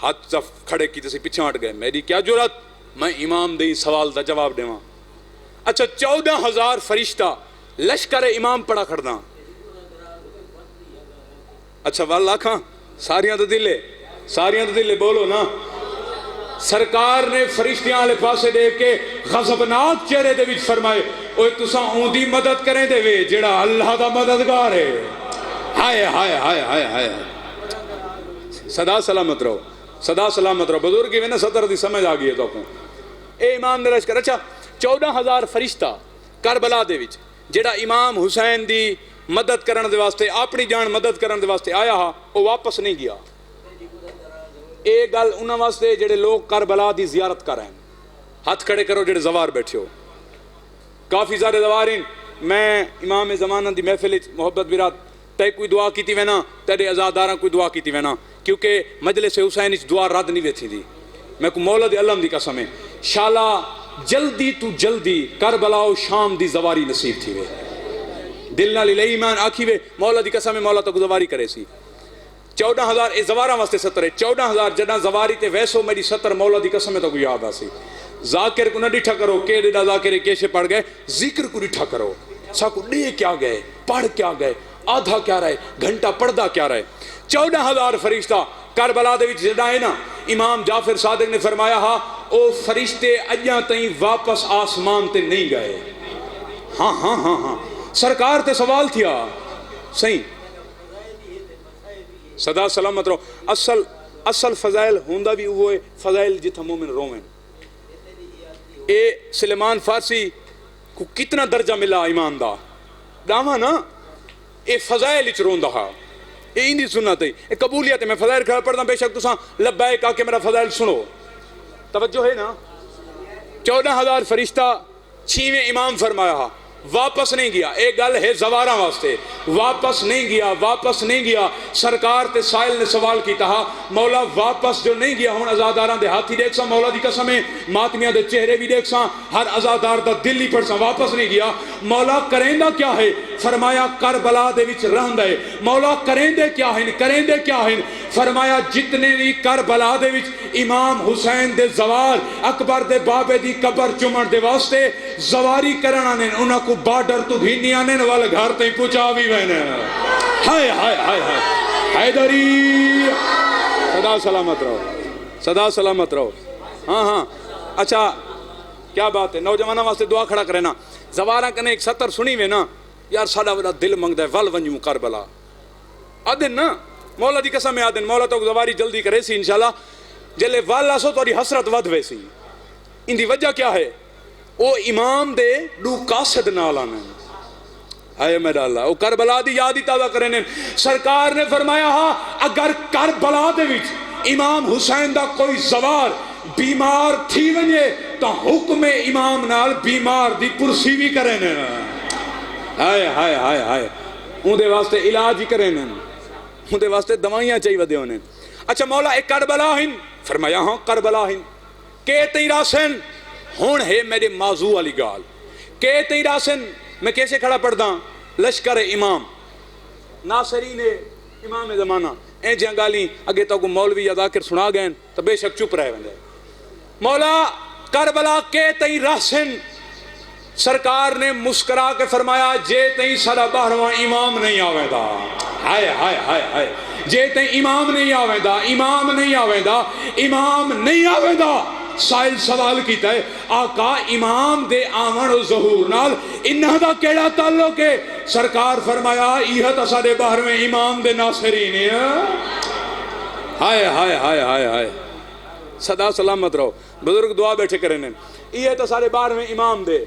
S1: ہاتھ صف کھڑے کی تسی پیچھے ہٹ گئے، میری کیا جرات میں امام دے سوال دا جواب دیواں۔ اچھا 14,000 فرشتہ لشکر امام پڑا کھڑنا، اچھا واللہ کھاں ساریاں تو دلے، ساریاں تو دلے بولو نا۔ سرکار نے فرشتیاں والے پاسے دیکھ کے غضبناک چہرے دے وچ فرمائے اوے تساں اون دی مدد کریں دے وے جڑا اللہ دا مددگار ہے۔ ہائے ہائے ہائے ہائے ہائے، صدا سلامت رہو، صدا سلامت رہو۔ بزرگی میں نا 70 دی سمجھ آ گئی ہے تو کو اے امام دے لشکر۔ اچھا 14,000 فرشتہ کربلا دے وچ جڑا امام حسین دی مدد کرن دے واسطے اپنی جان مدد کرن دے واسطے آیا ہا وہ واپس نہیں گیا۔ اے گل انہاں واسطے جڑے لوگ کربلا دی زیارت کر رہے ہیں، ہاتھ کھڑے کرو جڑے زوار بیٹھے ہو، کافی سارے زوارین۔ میں امام زمانہ دی محفل محبت برات تے کوئی دعا کیتی وینا، تیرے ازاداراں کوئی دعا کیتی وینا، کیونکہ مجلس حسین اس دعا رد نہیں ویتھی دی۔ میں کو مولا دے علم دی قسم ہے شالا جلدی تو جلدی کربلا و شام دی زواری نصیب تھی وے، دل نال الہی ایمان آکھی وے مولا دی قسم مولا تو زواری کرے سی۔ 14,000 اے زواراں واسطے 70 ہے، 14,000 جڑا زواری تے ویسو میری 70 مولا دی قسم تو یاد آسی۔ ذاکر کو نہ ڈٹھا کرو کہ ڈا ذاکر کیسے پڑھ گئے، ذکر کو ڈٹھا کرو سا کو ڈے کیا گئے، پڑھ کیا گئے، آدھا کیا رہے، گھنٹہ پڑھدا کیا رہے۔ 14,000 فرشتہ کربلا دے وچ جڑا ہے نا، امام جعفر صادق نے فرمایا ہا او فرشتے اجاں تائیں واپس آسمان تے نہیں گئے۔ ہاں ہاں ہاں ہاں، سرکار تے سوال تھیا صحیح، صدا سلامت رہو۔ اصل فضائل ہوندہ بھی ہوئے فضائل جتھا مومن رومن۔ اے سلیمان فارسی کو کتنا درجہ ملا ایمان دا داما نا، اے فضائل اچ روندہ ہا، اے اندی سنت ہے، اے قبولیت ہے۔ میں فضائل کھڑا پڑھتا بے شک تساں لبیک آکے میرا فضائل سنو، توجہ ہے نا۔ 14,000 فرشتہ 6ویں امام فرمایا ہا واپس نہیں گیا، ایک گل ہے زواراں واسطے واپس نہیں گیا، واپس نہیں گیا۔ سرکار تے سائل نے سوال کیتا ہا مولا واپس جو نہیں گیا ہون ازاداراں دے ہاتھی دیکھ سا، مولا دی قسم ہے ماتمیاں دے چہرے بھی دیکھ سا، ہر ازادار دا دل ہی پڑھ سا، واپس نہیں گیا۔ مولا کریندہ کیا ہے؟ فرمایا کربلا دے وچ رہندا ہے۔ مولا کریندے کیا ہیں؟ کریندے کیا ہیں؟ فرمایا جتنے بھی کربلا دے وچ امام حسین دے زوار اکبر دے بابے دی قبر چمن دے واسطے زواری کرنا نے انہاں کو بارڈر تو بھی آنے والے گھر تے پہنچا بھی وینے۔ ہائے ہائے ہائے ہائے حیدری، صدا سلامت رہو، صدا سلامت رہو۔ ہاں ہاں اچھا کیا بات ہے، نوجوانوں واسطے دعا کھڑا کرے نا۔ زواراں کنے ایک 70 سنی وے نا یار ساڈا بڑا دل منگدا ہے ول ونجوں کربلا آدن نا، مولا دی قسم ہے آدن مولا تو زواری جلدی کرے سی انشاءاللہ۔ جلے ول آسو تہاڈی حسرت ود ویسی، ان دی وجہ کیا ہے؟ او امام دے دو قاصد نال آنے، آئے میرا اللہ او کربلا دی یاد ہی تازہ کرنے۔ سرکار نے فرمایا ہا اگر کربلا دے وچ امام حسین دا کوئی زوار بیمار تھی ونجے تو حکم امام نال بیمار دی پرسی بھی کریں۔ ہائے ہائے ہائے ہائے، ان دے واسطے علاج ہی کریں، ان دے واسطے دوائیاں چاہیے ودے ہونے۔ اچھا مولا ایک کربلا ہن، فرمایا ہاں کربلا ہن کہ تئی راسن ہون ہے میرے موضوع والی گال کہ تئی راسن میں کیسے کھڑا پڑھدا لشکر امام ناصرین امام زمانہ اے جہاں گالی اگے تو مولوی یا ذاکر سنا گئے تو بے شک چپ رہے وندے مولا کربلا کے تئی راسن سرکار نے مسکرا کے فرمایا جے تئی سارا 12واں امام نہیں آویں دا ہائے ہائے ہائے ہائے جے تئی امام نہیں آویں دا امام نہیں آویں دا امام نہیں آویں دا سائل سوال کیتا ہے آقا امام دے آمن و ظہور نال انہاں دا کیڑا تعلق ہے سرکار فرمایا یہ تا سارے 12ویں امام دے ناصرین ہیں ہائے ہائے ہائے ہائے ہائے صدا سلامت رہو بزرگ دعا بیٹھے کریں یہ تا سارے 12ویں امام دے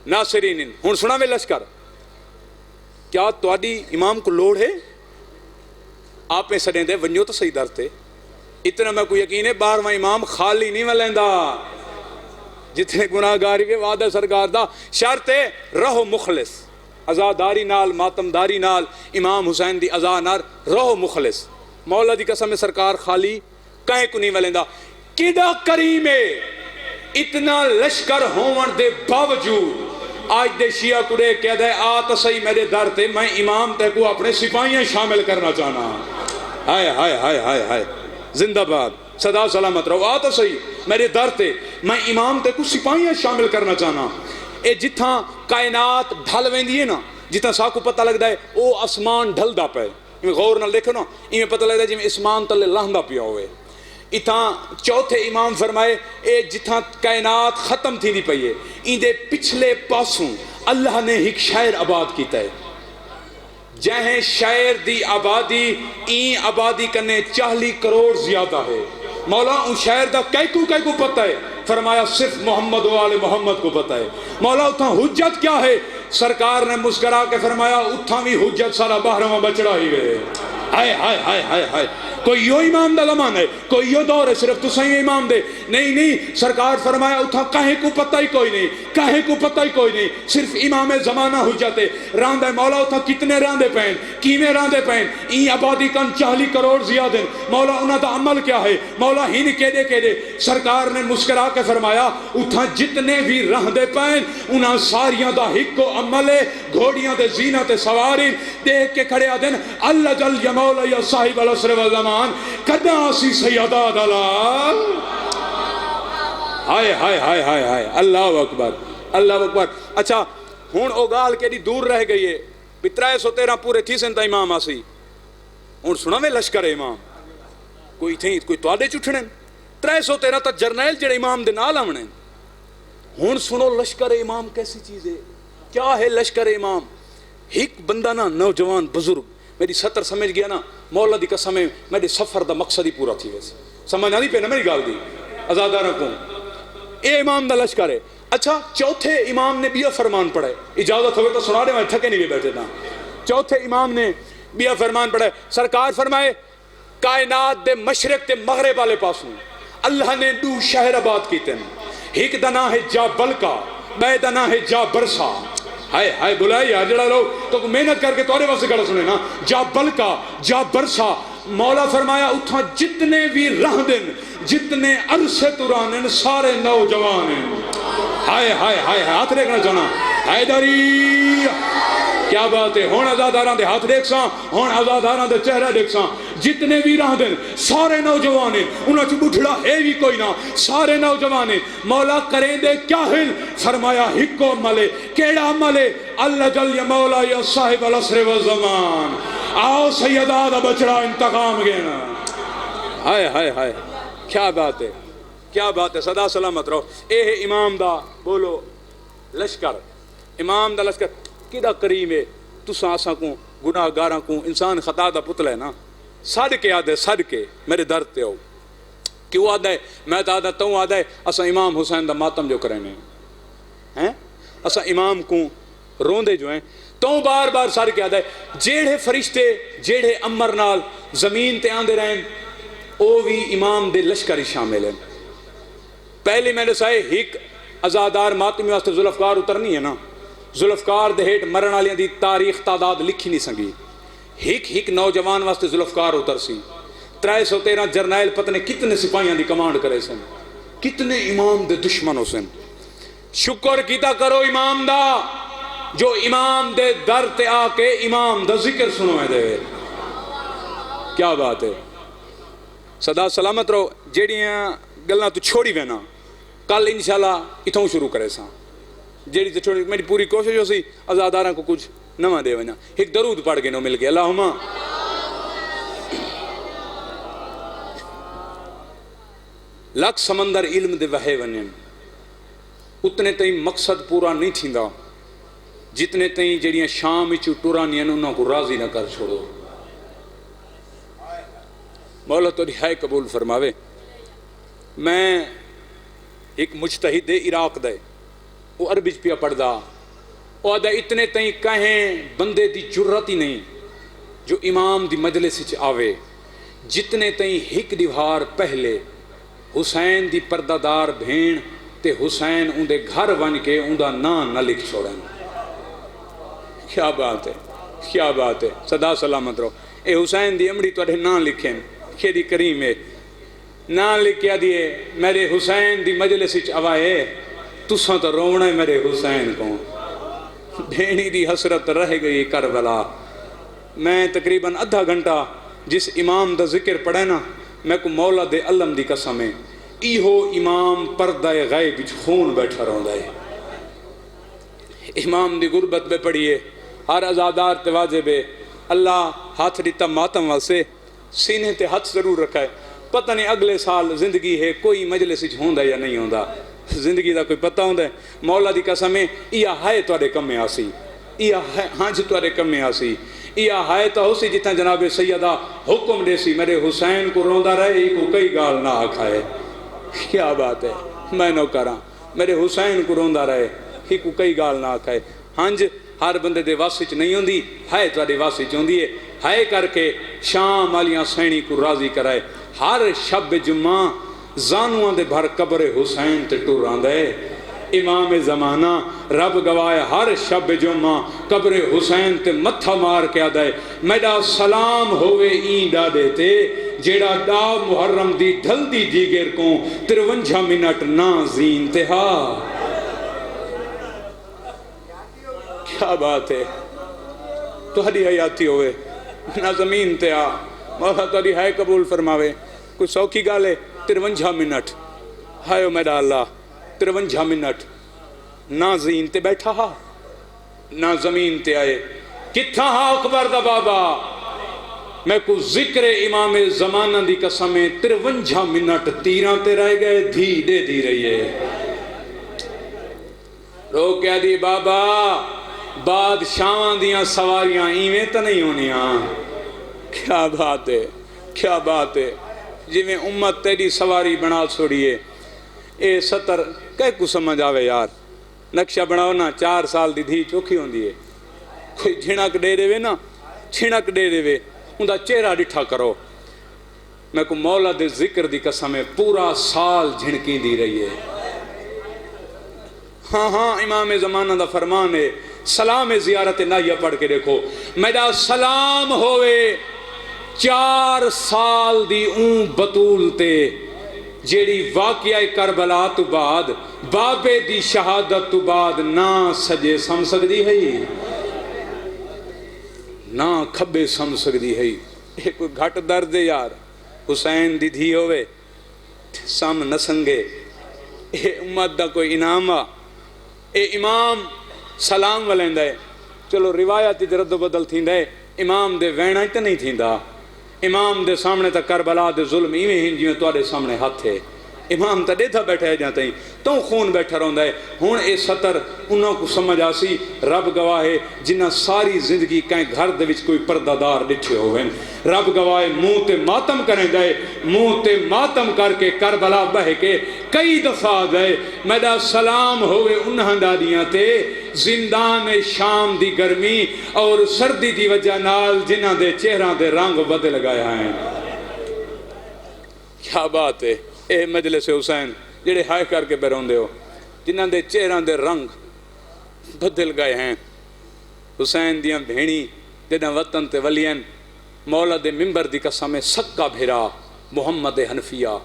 S1: ناصرین ہن سنا میں لشکر کیا تواڈی امام کو لوڑ ہے آپ میں سڑیں دے ونجو تو صحیح در تے اتنا میں کوئی یقین ہے 12واں امام خالی نہیں ملیندا جتنے گناہ گاری کے وعدہ سرکار دا شرط ہے رہو مخلص عزاداری نال ماتمداری نال امام حسین دی عزا نال رہو مخلص مولا دی قسم سرکار خالی کہیں کو نہیں ملیندا کیڑا کریم ہے اتنا لشکر ہون دے باوجود آج دے شیعہ کڑے کہہ دے آ تو صحیح میرے در تے میں امام تے کو اپنے سپاہیاں شامل کرنا چاہنا ہائے ہائے ہائے ہائے ہائے زندہ باد صدا سلامت رہو آ تو صحیح میرے در تے میں امام تے کو سپاہیاں شامل کرنا چاہنا اے جتھاں کائنات ڈھل ویندی ہے نا جتھاں ساکو پتہ لگدا ہے او آسمان ڈھل دا پے غور نال دیکھو نا ایویں پتہ لگدا ہے جویں اسمان تلے لہندا پیا ہوئے اتھاں چوتھے امام فرمائے اے جتھاں کائنات ختم تھی دی پئی ہے این دے پچھلے پاسوں اللہ نے ایک شہر آباد کیتا ہے جہیں شہر دی آبادی این آبادی کرنے 40 کروڑ زیادہ ہے مولا ان شہر دا کئی کو پتہ ہے فرمایا صرف محمد و آل محمد کو پتہ ہے مولا اتھاں حجت کیا ہے سرکار نے مسکرا کے فرمایا اتھاں بھی حجت سارا 12واں بچڑا ہی گئے ہائے ہائے ہائے ہائے ہائے کوئی یو امام دا زمان ہے کوئی یو دور ہے صرف تو صحیح امام دے نہیں سرکار فرمایا اتھا کہیں کو پتہ ہی کوئی نہیں کہیں کو پتہ ہی کوئی نہیں صرف امام زمانہ ہو جاتے راندے مولا اتھا کتنے راندے پہن کیویں راندے پہن این آبادی کن 40 کروڑ زیادہ مولا انہاں دا عمل کیا ہے مولا ہی نہیں کہہ دے سرکار نے مسکرا کے فرمایا اتھا جتنے بھی راندے پہن انہاں ساریاں دا ہک کو عمل ہے گھوڑیاں دے زینت سواری دیکھ کے کھڑے آدن اللہ جل یا مولا یا صاحب العصر والزمان کداں سی سیدہ دلال ہائے ہائے ہائے ہائے ہائے اللہ اکبر اللہ اکبر اچھا ہون او گال کے دی دور رہ گئی ہے 313 پورے تھی سن تا امام آسی ہون سنا میں لشکر امام کوئی تھیں کوئی توادے چٹھنے 313 تا جرنیل جڑے امام دے نال آمنے ہون سنو لشکر امام کیسی چیز ہے کیا ہے لشکر امام ایک بندہ نا نوجوان بزرگ میری سطر سمجھ گیا نا مولا دی قسم ہے میرے سفر دا مقصد ہی پورا تھی ویسے سمجھ نہیں پہ نا میری گال دی ازادارہ کو اے امام دا لشکر ہے اچھا چوتھے امام نے بیا فرمان پڑھے اجازت ہوئے تو سنا رہے میں تھکے نہیں بھی بیٹھے نا چوتھے امام نے بیا فرمان پڑھے سرکار فرمائے کائنات دے مشرق تے مغرب والے پاسوں اللہ نے 2 شہر آباد کیتے ہیں ایک دا نام ہے جا بلکا بے دا نام ہے جا برسا ہائے ہائے بلائی یار جڑا لوگ تو محنت کر کے توڑے واسطے گڑا سنے نا جا بلکا جا برسا مولا فرمایا اتھا جتنے بھی رہ دن جتنے عرصے ترانن سارے نوجوان ہیں ہائے ہائے ہائے ہاتھ دیکھنا چاہنا حیدری کیا بات ہے ہون آزاداراں دے ہاتھ دیکھ ساں ہون آزاداراں دے چہرہ دیکھ ساں جتنے بھی رہ دن سارے نوجوان ہیں انہاں چ بٹھڑا ہے بھی کوئی نہ سارے نوجوان ہیں مولا کریں دے کیا ہل فرمایا ہکو عملے کیڑا عملے اللہ جل یا مولا یا صاحب العصر والزمان آؤ سیدہ دا بچڑا انتقام گینا ہائے ہائے ہائے کیا بات ہے کیا بات ہے صدا سلامت رہو اے امام دا بولو لشکر امام دا لشکر کیڑا کریم ہے تساں اساں کو گناہ گاراں کو انسان خطا دا پتلا ہے نا صد کے آدھے صد کے میرے در تے ہو کیوں آدھا ہے میں تا آدھا توں آدھا ہے اساں امام حسین دا ماتم جو کریں ہیں اساں امام کو روندے جو ہیں تو بار بار سار کے آدھا ہے جیڑے فرشتے جیڑے امر نال زمین تے آندے رہیں او بھی امام دے لشکری شامل ہیں پہلے میں نے سائے ایک ازادار ماتمی واسطے ذوالفقار اترنی ہے نا ذوالفقار دے ہیٹ مرن والیاں دی تاریخ تعداد لکھی نہیں سنگی ایک نوجوان واسطے ذوالفقار اتر سی 313 جرنیل پتنے کتنے سپاہیاں دی کمانڈ کرے سن کتنے امام دے دشمن ہو سن شکر کیتا کرو امام دا جو امام دے در تے آ کے امام دا ذکر سنوے دے. کیا بات ہے. سدا سلامت رہو. جیڑیاں گلاں تو چھوڑی وینا کل انشاءاللہ اتھوں شروع کرے ساں. جیڑی تو چھوڑی میری پوری کوشش ہو سی آزاداراں کو کچھ نواں دے وینا. ایک درود پڑھ کے نو مل کے اللہم لکھ سمندر علم دے وہے ونن اتنے تئیں مقصد پورا نہیں تھیندا جتنے تئیں جڑیاں شام وچ ٹرانیاں انہاں کو راضی نہ کر چھوڑو. مولا تو رہائی قبول فرماوے. میں ایک مجتہد عراق دے وہ عربی پیا پڑھدا وہ آدھا اتنے تئیں کہیں بندے دی جرت ہی نہیں جو امام دی مجلس وچ آوے جتنے تئیں ہک دیوار پہلے حسین دی پردہ دار بھین تے حسین ان دے گھر ون کے ان دا نام نہ لکھ چھوڑیں. کیا بات ہے. کیا بات ہے. صدا سلامت رہو. اے حسین دی امڑی تو نام لکھیں کہ دی کریم ہے نام لکھیا دیئے میرے حسین دی مجلس وچ آوائے تساں تو رونا ہے میرے حسین کو. بھینی دی حسرت رہ گئی کربلا. میں تقریباً آدھا گھنٹہ جس امام دا ذکر پڑھے نا میں کو مولا دے علم دی قسم ہے ایہو امام پردہ غیب وچ خون بیٹھا رہندا ہے. امام دی غربت پہ پڑھیے ہر ازادار تے واجب ہے. اللہ ہاتھ دیتا ماتم واسے سینے تے ہاتھ ضرور رکھا ہے. پتہ نہیں اگلے سال زندگی ہے کوئی مجلس وچ ہوندا یا نہیں ہوندا. زندگی دا کوئی پتہ ہوندا ہے. مولا دی قسم ہے یا ہے تواڈے کمے آسی یا ہے ہاں جی تواڈے کمے آسی یا ہے تو ہو سی جتنا جناب سیدہ حکم دے سی میرے حسین کو روندا رہے کو کئی گال نہ آکھائے. کیا بات ہے. میں نو کراں میرے حسین کو روندا رہے ہی کو کئی گال نہ آکھائے. ہنج ہر بندے دے واسے چ نہیں ہوندی ہے تواڈے واسے چ ہوندی ہے کر کے شام والیاں سینی کو راضی کرائے. ہر شب جمعہ زانواں دے بھر قبر حسین تے ٹر آندا ہے. امام زمانہ رب گواہ ہر شب جمعہ قبر حسین تے متھا مار کے آدھا ہے میڈا سلام ہوئے این ڈاڈے تے جیڑا دا محرم دی ڈھل دی دیگر کو 53 منٹ نا زین تے ہاں. کیا بات ہے. تو ہڈی حیاتی ہوئے نہ زمین تے آ مولا تو ہڈی ہے قبول فرماوے. کوئی سوکھی گالے 53 منٹ ہائیو میڈا اللہ 53 منٹ نہ زین تے بیٹھا ہا نہ زمین تے آئے کتھا ہا اکبر دا بابا. میں کو ذکر امام زمانہ دی قسم 53 منٹ تیران تے رہ گئے دھی دے دی رہی ہے. رو کیا دی بابا بادشاہاں دیاں سواریاں ایویں تو نہیں ہونیاں. کیا بات ہے. کیا بات ہے. جی میں امت تیری سواری بنا چھوڑیے. اے ستر کہہ کو سمجھ آوے یار. نقشہ بناؤ نا 4 سال دی دھی چوکھی ہوندی ہے. کوئی جھنک دے دے وے نا چھنک دے دے وے ان دا چہرہ ڈٹھا کرو. میں کو مولا دے ذکر دی قسم پورا سال جھنکی دی رہی ہے. ہاں ہاں امام زمانہ دا فرمان ہے سلام زیارت نائیہ پڑھ کے دیکھو میرا سلام ہوئے 4 سال دی اون بطول تے جیڑی واقعہ کربلا تو بعد بابے دی شہادت تو بعد نہ سجے سم سکدی ہے نہ کھبے سم سکدی ہے. یہ کوئی گھٹ درد ہے یار. حسین دی دھی ہوئے سم نہ سنگے. اے امت دا کوئی انعام آ. اے امام سلام ولیندہ ہے. چلو روایتی رد و بدل تھیندا ہے. امام دے وینا تے نہیں تھیندا. امام دے سامنے تا کربلا دے ظلم ایویں ہیں جویں تواڈے سامنے ہاتھ ہے. امام تا ڈیتھا بیٹھا ہے جاتا ہی تو خون بیٹھا رہندا ہے. ہن اے سطر انہاں کو سمجھ آسی رب گواہ ہے جنہاں ساری زندگی کہیں گھر دے وچ کوئی پردہ دار ڈٹھے ہوئے رب گواہ ہے منہ تے ماتم کریں دے منہ تے ماتم کر کے کربلا بہ کے کئی دفعہ دے میرا سلام ہوئے انہاں دادیاں تے زندان شام دی گرمی اور سردی دی وجہ نال جنہاں دے چہرہ دے رنگ بدل گئے ہیں. کیا بات ہے. اے مجلس حسین جڑے ہائے کر کے بیرون دے ہو جنہاں دے چہرہ دے رنگ بدل گئے ہیں. حسین دیاں بھینی جنہاں وطن تے ولین مولا دے ممبر دی قسم سکا بھیرا محمد حنفیہ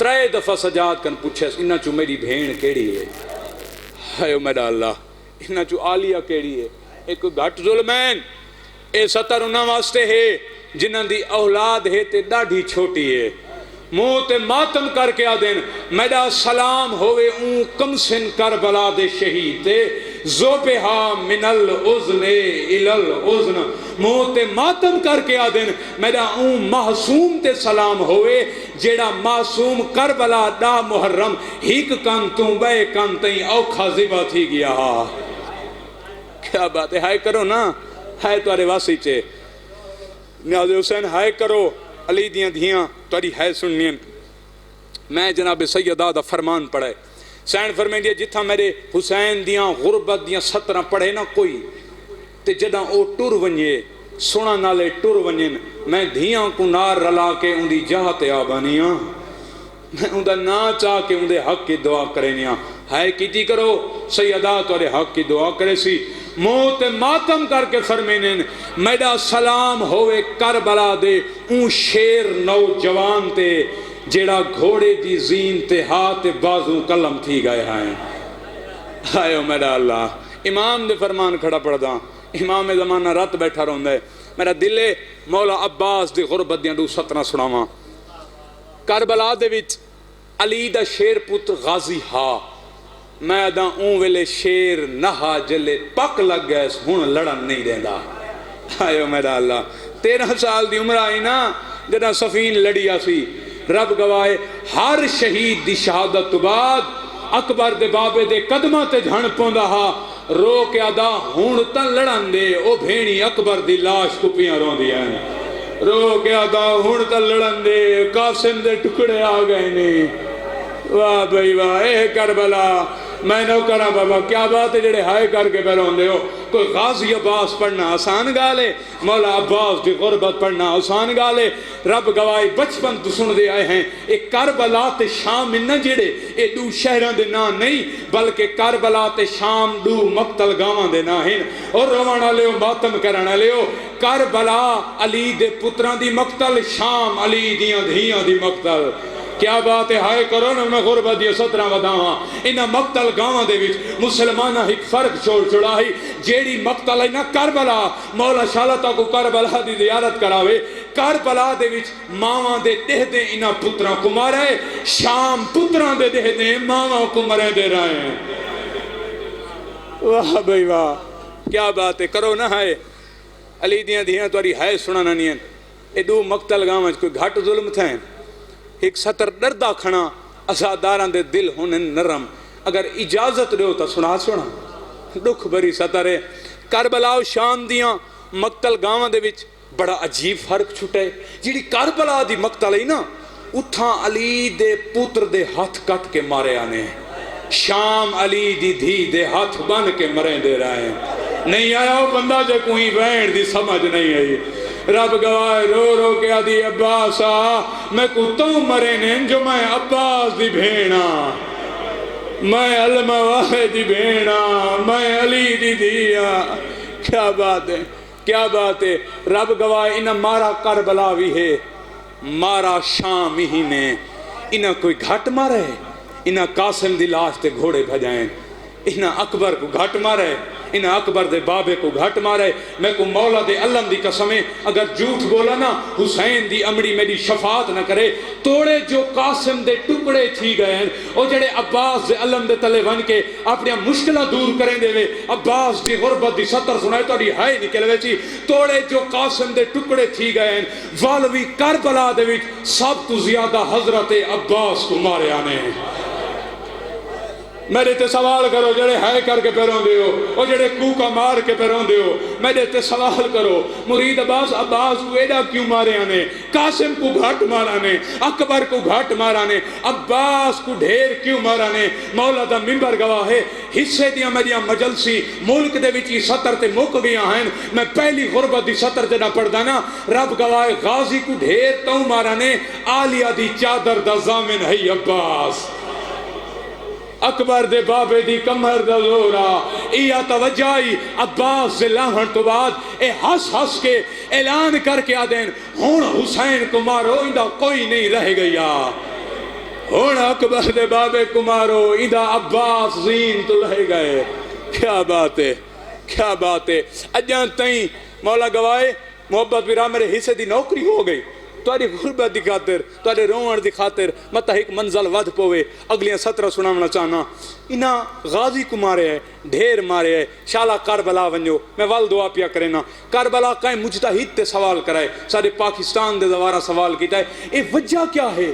S1: 3 دفعہ سجاد کن پوچھے انہاں چو میری بھین کیڑی ہے. ہائے میرا اللہ انہاں چو آلیہ کیڑی ہے ایک گھٹ ظلمین اے ستر انہاں واسطے ہے جنہاں دی اولاد ہے تے ڈاڑھی چھوٹی ہے منہ تے ماتم کر کے آدین میرا سلام ہوئے اون کمسن کربلا دے شہید تے زوبہا من العزن الالعزن منہ تے ماتم کر کے آدین میرا اون محسوم تے سلام ہوئے جیڑا معصوم کربلا دا محرم ہیک کن توں بے کن تیں اوکھا زبا تھی گیا کیا بات ہے ہائے کرو نا ہائے توارے واسی چے نیاز حسین ہائے کرو علی دیاں دھیاں تواری ہے سننین میں جناب سیدہ دا فرمان پڑھے سین فرمین دیا جتھا میرے حسین دیاں غربت دیاں 17 پڑھے نا کوئی تے جدہ او ٹور ونجے سونا نالے ٹور ونجن میں دھیاں کو نار رلا کے ان دی جاہتے آبانیاں میں ان دا نا چاہ کے ان دے حق کی دعا کرینیاں ہائے کیتی کرو سیدہ توارے حق کی دعا کرے سی موت ماتم کر کے فرمینن میڈا سلام ہوئے کربلا دے اون شیر نوجوان تے جیڑا گھوڑے دی زین تے ہاتھ بازو قلم تھی گئے ہیں آئے میرا اللہ امام دے فرمان کھڑا پڑ دا امام زمانہ رات بیٹھا رہن دے میرا دلے مولا عباس دی غربت دیاں 17 سناواں کربلا دے وچ علی دا شیر پتر غازی ہا میں دا اون ویلے شیر نہا جلے پک لگ گئے ہون لڑن نہیں دیندہ آئے میرا اللہ 13 سال دی عمر آئی نا جدہ سفین لڑیا سی رب گواہے ہر شہید دی شہادت تو بعد اکبر دے بابے دے قدمہ تے جھن پوندا ہا رو کے ادا ہون تن لڑن دے او بھینی اکبر دی لاش کو پیاں رون دیا رو کے ادا ہون تن لڑن دے قاسم دے ٹکڑے آ گئے نے واہ بھائی واہ اے کربلا میں نو کرا بابا کیا بات ہے جڑے ہائے کر کے بیرون دے ہو کوئی غازی عباس پڑھنا آسان گالے مولا عباس دی غربت پڑھنا آسان گالے رب گواہی بچپن تو سن دے آئے ہیں ایک کربلا تے شام نہ جڑے اے دو شہران دے نا نہیں بلکہ کربلا تے شام دو مقتل گاواں دے نا ہیں اور روانا لے ہو ماتم کرانا لے ہو کربلا علی دے پتران دی مقتل شام علی دیاں دھیاں دی مقتل کیا بات ہے ہائے کرو نا میں غربت دیا 17 وداواں انہا مقتل گاواں دے وچ مسلمانہ ایک فرق چھوڑ چھڑا ہی جیڑی مقتل ہے نا کربلا مولا شالتہ کو کربلا دی زیارت کراوے کربلا دے وچ ماواں دے دہ دے انہا پتران کو مارے شام پتران دے دہ دے ماواں کو مرے دے رہے ہیں واہ بھائی واہ کیا بات ہے کرو نا ہائے علی دیاں دیاں تواری ہائے سنانا نہیں ہیں اے دو مقتل گاواں کوئی گھٹ ظلم تھے ایک 17 دردہ کھنا ازاداران دے دل ہونے نرم اگر اجازت رہو تا سنا دکھ بری 17 کربلا و شام دیاں مقتل گاواں دے وچ بڑا عجیب فرق چھٹے جیڑی کربلا دی مقتل ہے نا اتھاں علی دے پتر دے ہاتھ کٹ کے مارے آنے شام علی دی دھی دے ہاتھ بن کے مرے دے رہے ہیں نہیں آیا وہ بندہ جو کوئی بین دی سمجھ نہیں آئی رب گواہ رو رو کے آدھی عباس میں کتوں مرے نین جو میں عباس دی بھینا میں المواہ دی بھینا میں علی دی دیا کیا بات ہے رب گواہ انہا مارا کربلا بھی ہے مارا شام ہی نے انہا کوئی گھٹ مارے انہا قاسم دی لاش تے گھوڑے بھجائیں انہا اکبر کو گھٹ مارے انہا اکبر دے بابے کو گھٹ مارے میں کو مولا دے علم دی قسمیں اگر جھوٹ بولا نا حسین دی امڑی میری شفاعت نہ کرے توڑے جو قاسم دے ٹکڑے تھی گئے ہیں اور جڑے عباس دے علم دے تلے ون کے اپنی مشکلہ دور کریں دے وے عباس دی غربت دی 17 سنائے تو اڑی ہائے نکل وے چی توڑے جو قاسم دے ٹکڑے تھی گئے ہیں والوی کربلا دے وچ سب تو زیادہ حضرت عباس کو مارے آنے ہیں میرے تے سوال کرو جڑے ہائے کر کے پیروں دے ہو اور جڑے کوکا مار کے پیروں دے ہو میرے تے سوال کرو مرید عباس کو ایڈا کیوں مارے آنے قاسم کو گھٹ مارانے اکبر کو گھٹ مارانے عباس کو ڈھیر کیوں مارانے مولا دا منبر گواہ ہے حصے دیا میریاں مجلسی ملک دے وچی 17 تے مک گیا ہیں میں پہلی غربت دی 17 جنا پڑھ دانا رب گواہ غازی کو ڈھیر تو مارانے آلیہ دی چادر دا زامن ہے عباس اکبر دے بابے دی کمر دا زورا ایا توجہی عباس سے لاہن تو بعد اے ہس ہس کے اعلان کر کے آدین ہون حسین کو مارو اندہ کوئی نہیں رہ گیا ہون اکبر دے بابے کمارو اندہ عباس زین تو لہے گئے. کیا بات ہے، کیا بات ہے. اجان تائیں مولا گوائے محبت بھی میرے حصے دی نوکری ہو گئی. تاری غربت دی خاطر، تاری روان دی خاطر متا ایک منزل ود پوے. اگلیاں 17 سناونا چاہنا. انہاں غازی کو مارے ہے، ڈھیر مارے ہے. شالا کربلا ونجو میں وال دعا پیا کرنا. کربلا کہیں مجتہد تے سوال کرائے، سارے پاکستان دے دوارہ سوال کیتا ہے اے وجہ کیا ہے؟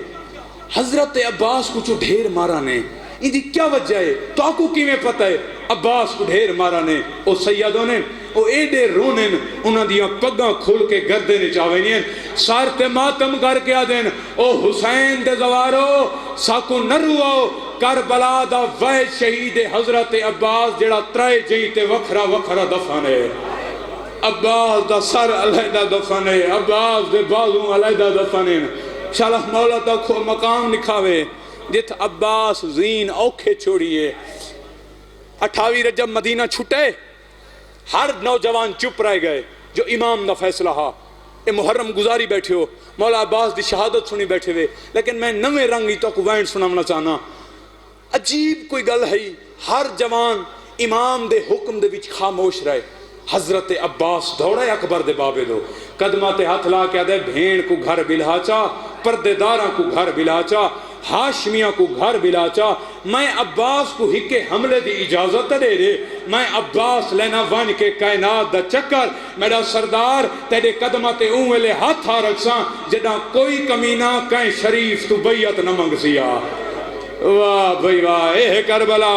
S1: حضرت عباس کو جو ڈھیر مارا نے اندھی کیا وجہ ہے؟ تو آکو کی میں پتہ ہے عباس کو ڈھیر مارا نے او سیدوں نے او ایڈے رونن انہاں دیاں پگاں کھول کے گردے نے چاوینین سارتے ماتم کر کے آدین او حسین دے زوارو ساکو نرو آو کربلا دا وحید شہید حضرت عباس جڑا ترائے جیتے وکھرا وکھرا دفانے. عباس دا سر علیدہ دفانے، عباس دے بازوں علیدہ دفانے. شالا مولا دا مقام نکھاوے جت عباس زین اوکھے چھوڑیے. 28 رجب مدینہ چھٹے، ہر نوجوان چپ رہ گئے جو امام دا فیصلہ ہا. اے محرم گزاری بیٹھے ہو، مولا عباس دی شہادت سنی بیٹھے ہوئے. لیکن میں نویں رنگی تو کو وینڈ سنامنا چاہنا. عجیب کوئی گل ہے، ہر جوان امام دے حکم دے وچ خاموش رہے. حضرت عباس دوڑے اکبر دے بابے دو قدمات ہاتھ لا کے آدھے بھین کو گھر بلہاچا، پردے داراں کو گھر بلہاچا، ہاشمیاں کو گھر بلہاچا. میں عباس کو ہکے حملے دی اجازت دے دے. میں عباس لینا ون کے کائنات دا چکر میرا سردار تیرے قدمات اونویلے ہاتھ آ رکھساں جدہ کوئی کمینہ کہیں شریف تو بیعت نہ منگ سیا. واہ بھئی واہ اے کربلا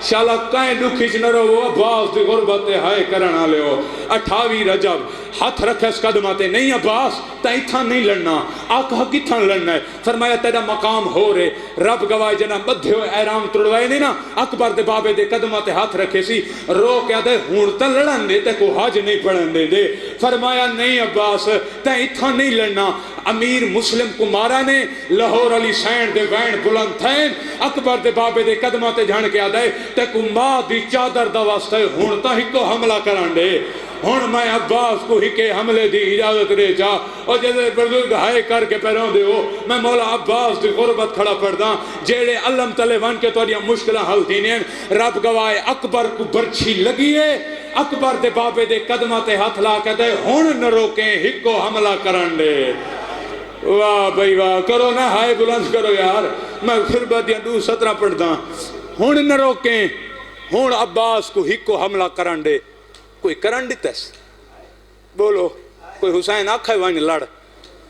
S1: شالا کہیں دکھیچ نہ رو وہ عباس دی غربت ہائے کرنا لے ہو. 28 رجب ہاتھ رکھے اس قدماتے نہیں عباس تا اتھا نہیں لڑنا. آقا کتھا لڑنا ہے؟ فرمایا تیرا مقام ہو رہے. رب گواہ جنہ بدھے ہوئے احرام تڑوائے نہیں نا. اکبر دے بابے دے قدماتے ہاتھ رکھے سی رو کیا دے ہونتا لڑن دے تے کو حج نہیں پڑھن دے دے. فرمایا نہیں عباس تا اتھا نہیں لڑنا. امیر مسلم کو مارا نے لاہور علی سینڈ دے وین بلند تھین اکبر دے بابے دے قدماتے جھان کے آدھے تے کو ماں دی چادر دا واسطہ ہونتا ہی کو حملہ کران دے. ہون میں عباس کو ہی کے حملے دی اجازت دے جا اور جیسے بزرگ ہائے کر کے پیروں دے ہو. میں مولا عباس دی غربت کھڑا پڑھدا جیڑے علم تلے ون کے توڑیاں مشکلہ حل دینیں. رب گواہ اکبر کو برچھی لگیے. اکبر دے بابے دے قدماتے ہاتھ لا کے دے ہون نہ روکیں ہکو حملہ کران دے. واہ بھئی واہ کرو نا ہائے بلند کرو یار. میں غربت یا 17 پڑھدا ہون نہ روکیں ہون عباس کو ہکو حملہ کران دے. کوئی کرن دیتس بولو کوئی حسین آکھے وائن لڑ.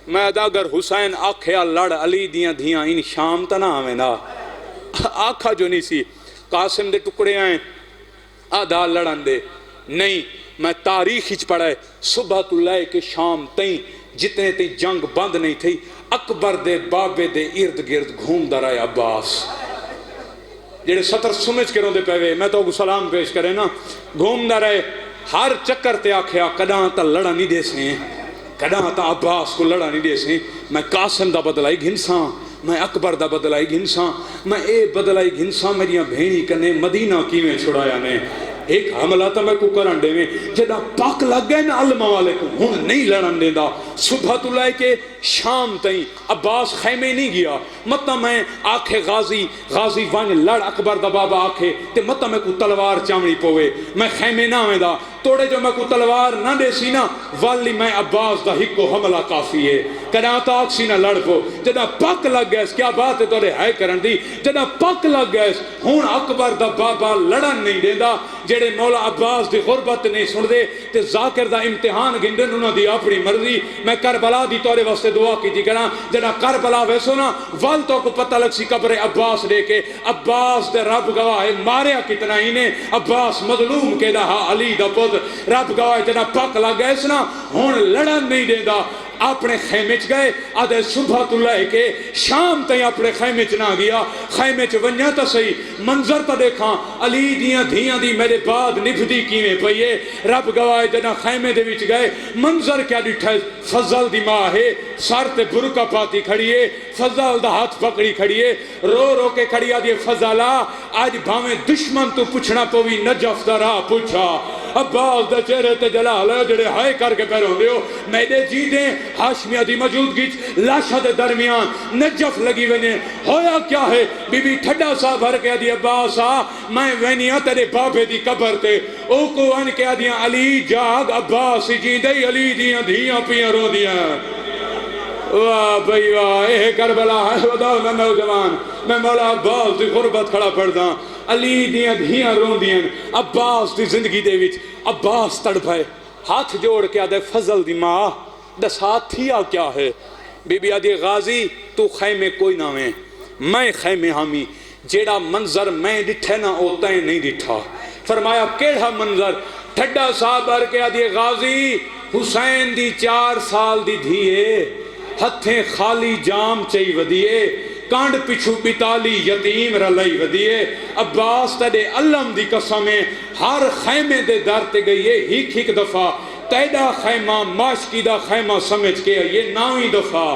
S1: میں اگر حسین آکھے لڑ علی دیاں دھیاں ان شام تا نہ آویں نا آکھا جو نہیں سی قاسم دے ٹکڑے آئیں آدھا لڑن دے نہیں. میں تاریخ ہچ پڑھائے صبح تو لائے کے شام تئیں جتنے تئیں جنگ بند نہیں تھی اکبر دے بابے دے ارد گرد گھوم دا رہے عباس جیڑے 70 سمجھ کے روندے پہوے میں تو کو سلام پیش کرے نا گھوم دا رہے. ہر چکر تے آکھیا کداں تا لڑا نہیں دے سیں کداں تا عباس کو لڑا نہیں دے سیں. میں قاسم دا بدلائی گھنساں میں اکبر دا بدلائی گھنساں میں اے بدلائی گھنساں میریاں بھینی کنے مدینہ کیویں چھڑایا نے. ایک حملہ تا میں کو کرن دے میں جدہ پاک لگ گئے نا علمہ والے کو ہون نہیں لڑن دے دا. صبح تو لائے کے شام تئیں عباس خیمے نہیں گیا. مطا میں آکھے غازی وان لڑ اکبر دا بابا آکھے تے مطا میں کو تلوار چامنی پوے میں خیمے نہ میں دا توڑے جو میں کو تلوار نہ دے سی نا والی میں عباس دا ہکو حملہ کافی ہے. کداں تا آکھ سی نہ لڑ پو جدہ پاک لگ گئے کیا بات ہے توڑے ہائے کرن دی جدہ پاک لگ گئے ہون اکبر دا بابا لڑن نہیں دے دا. جڑے مولا عباس دی غربت نہیں سن دے تے ذاکر دا امتحان گندن انہوں دی اپنی مرضی. میں کربلا دی تورے واسطے دعا کی تھی کرنا جڑا کربلا ویسو نا وال تو کو پتہ لگ سی قبر عباس دے کے عباس دے رب گواہ ماریا کتنا ہی نے عباس مظلوم کے دا علی دا پت رب گواہ جنا پاک لگ گئے سنا ہون لڑن نہیں دے دا. اپنے خیمے چ گئے آدھے صبح تو لے کے شام تائیں اپنے خیمے چ نہ گیا. خیمے چ ونیا تا صحیح منظر تا دیکھاں علی دیاں دھیاں دی میرے بعد نبھدی کیویں پئیے. رب گواہ جنا خیمے دے وچ گئے منظر کیا ڈٹھا فضل دی ماں ہے سر تے برکا پاتی کھڑیے فضل دا ہاتھ پکڑی کھڑیے رو رو کے کھڑیا دی فضلہ آج بھاویں دشمن تو پوچھنا پوی نجف دا راہ پوچھا عباس دے چہرے تے جلال ہے جڑے ہائے کر کے پہ روندے ہو میدے جیدیں ہاشمیہ دی موجودگی لاشا دے درمیان نجف لگی وینے ہویا کیا ہے بی بی ٹھڈا سا بھر کے دی عباس میں وینیاں تیرے بابے دی قبر تے او کو ان کے دیاں علی جاگ عباس جیندے علی دیاں دھیاں پیاں رو دیاں واہ بھئی واہ اے کربلا ہے وداؤ میں نوجوان میں مولا عباس دی غربت کھڑا پڑدا علی دیاں دھیاں رون دیاں عباس دی زندگی دے وچ عباس تڑپائے ہاتھ جوڑ کے آدھے فضل دی ماں دس ہاتھ تھیا کیا ہے بی بی آدھی غازی تو خیمے کوئی نہ میں خیمے ہامی جیڑا منظر میں ڈٹھے نہ ہوتا ہے نہیں ڈٹھا فرمایا کیڑا منظر ٹھڈا صاحب بھر کے آدھی غازی حسین دی 4 سال دی دھیے ہتھیں خالی جام چاہی ودیے کانڈ پچھو بتالی یتیم رلائی ودیے عباس تیرے علم دی قسمیں ہر خیمے دے درتے گئیے ہیک دفعہ تیدا خیمہ ماشکی دا خیمہ سمجھ کے یہ 9 دفعہ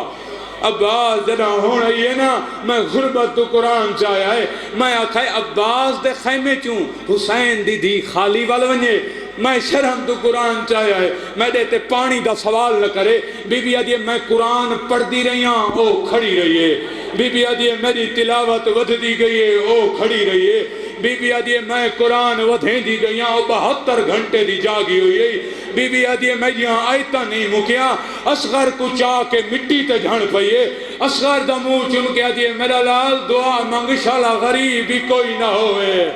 S1: عباس جنا ہونا یہ نا میں غربت تو قرآن چاہیا ہے میں آکھائے عباس دے خیمے چوں حسین دی دی خالی والونجے میں شرم تو قرآن چاہیا ہے میں دیتے پانی دا سوال نہ کرے بی بی آدھیے میں قرآن پڑھ دی رہی ہاں او کھڑی رہی ہے بی بی آدھیے میری تلاوت ودھ دی گئی ہے او کھڑی رہی ہے بی بی آدھیے میں قرآن ودھیں دی گئی ہاں او 72 گھنٹے دی جاگی ہوئی ہے بی بی آدھیے میں یہاں آئیتا نہیں مکیا اصغر کو چاہ کے مٹی تے جھڑ پئیے اصغر دا منہ چن کے آدھیے میرا لال دعا مانگ شالا غریب بھی کوئی نہ ہوئے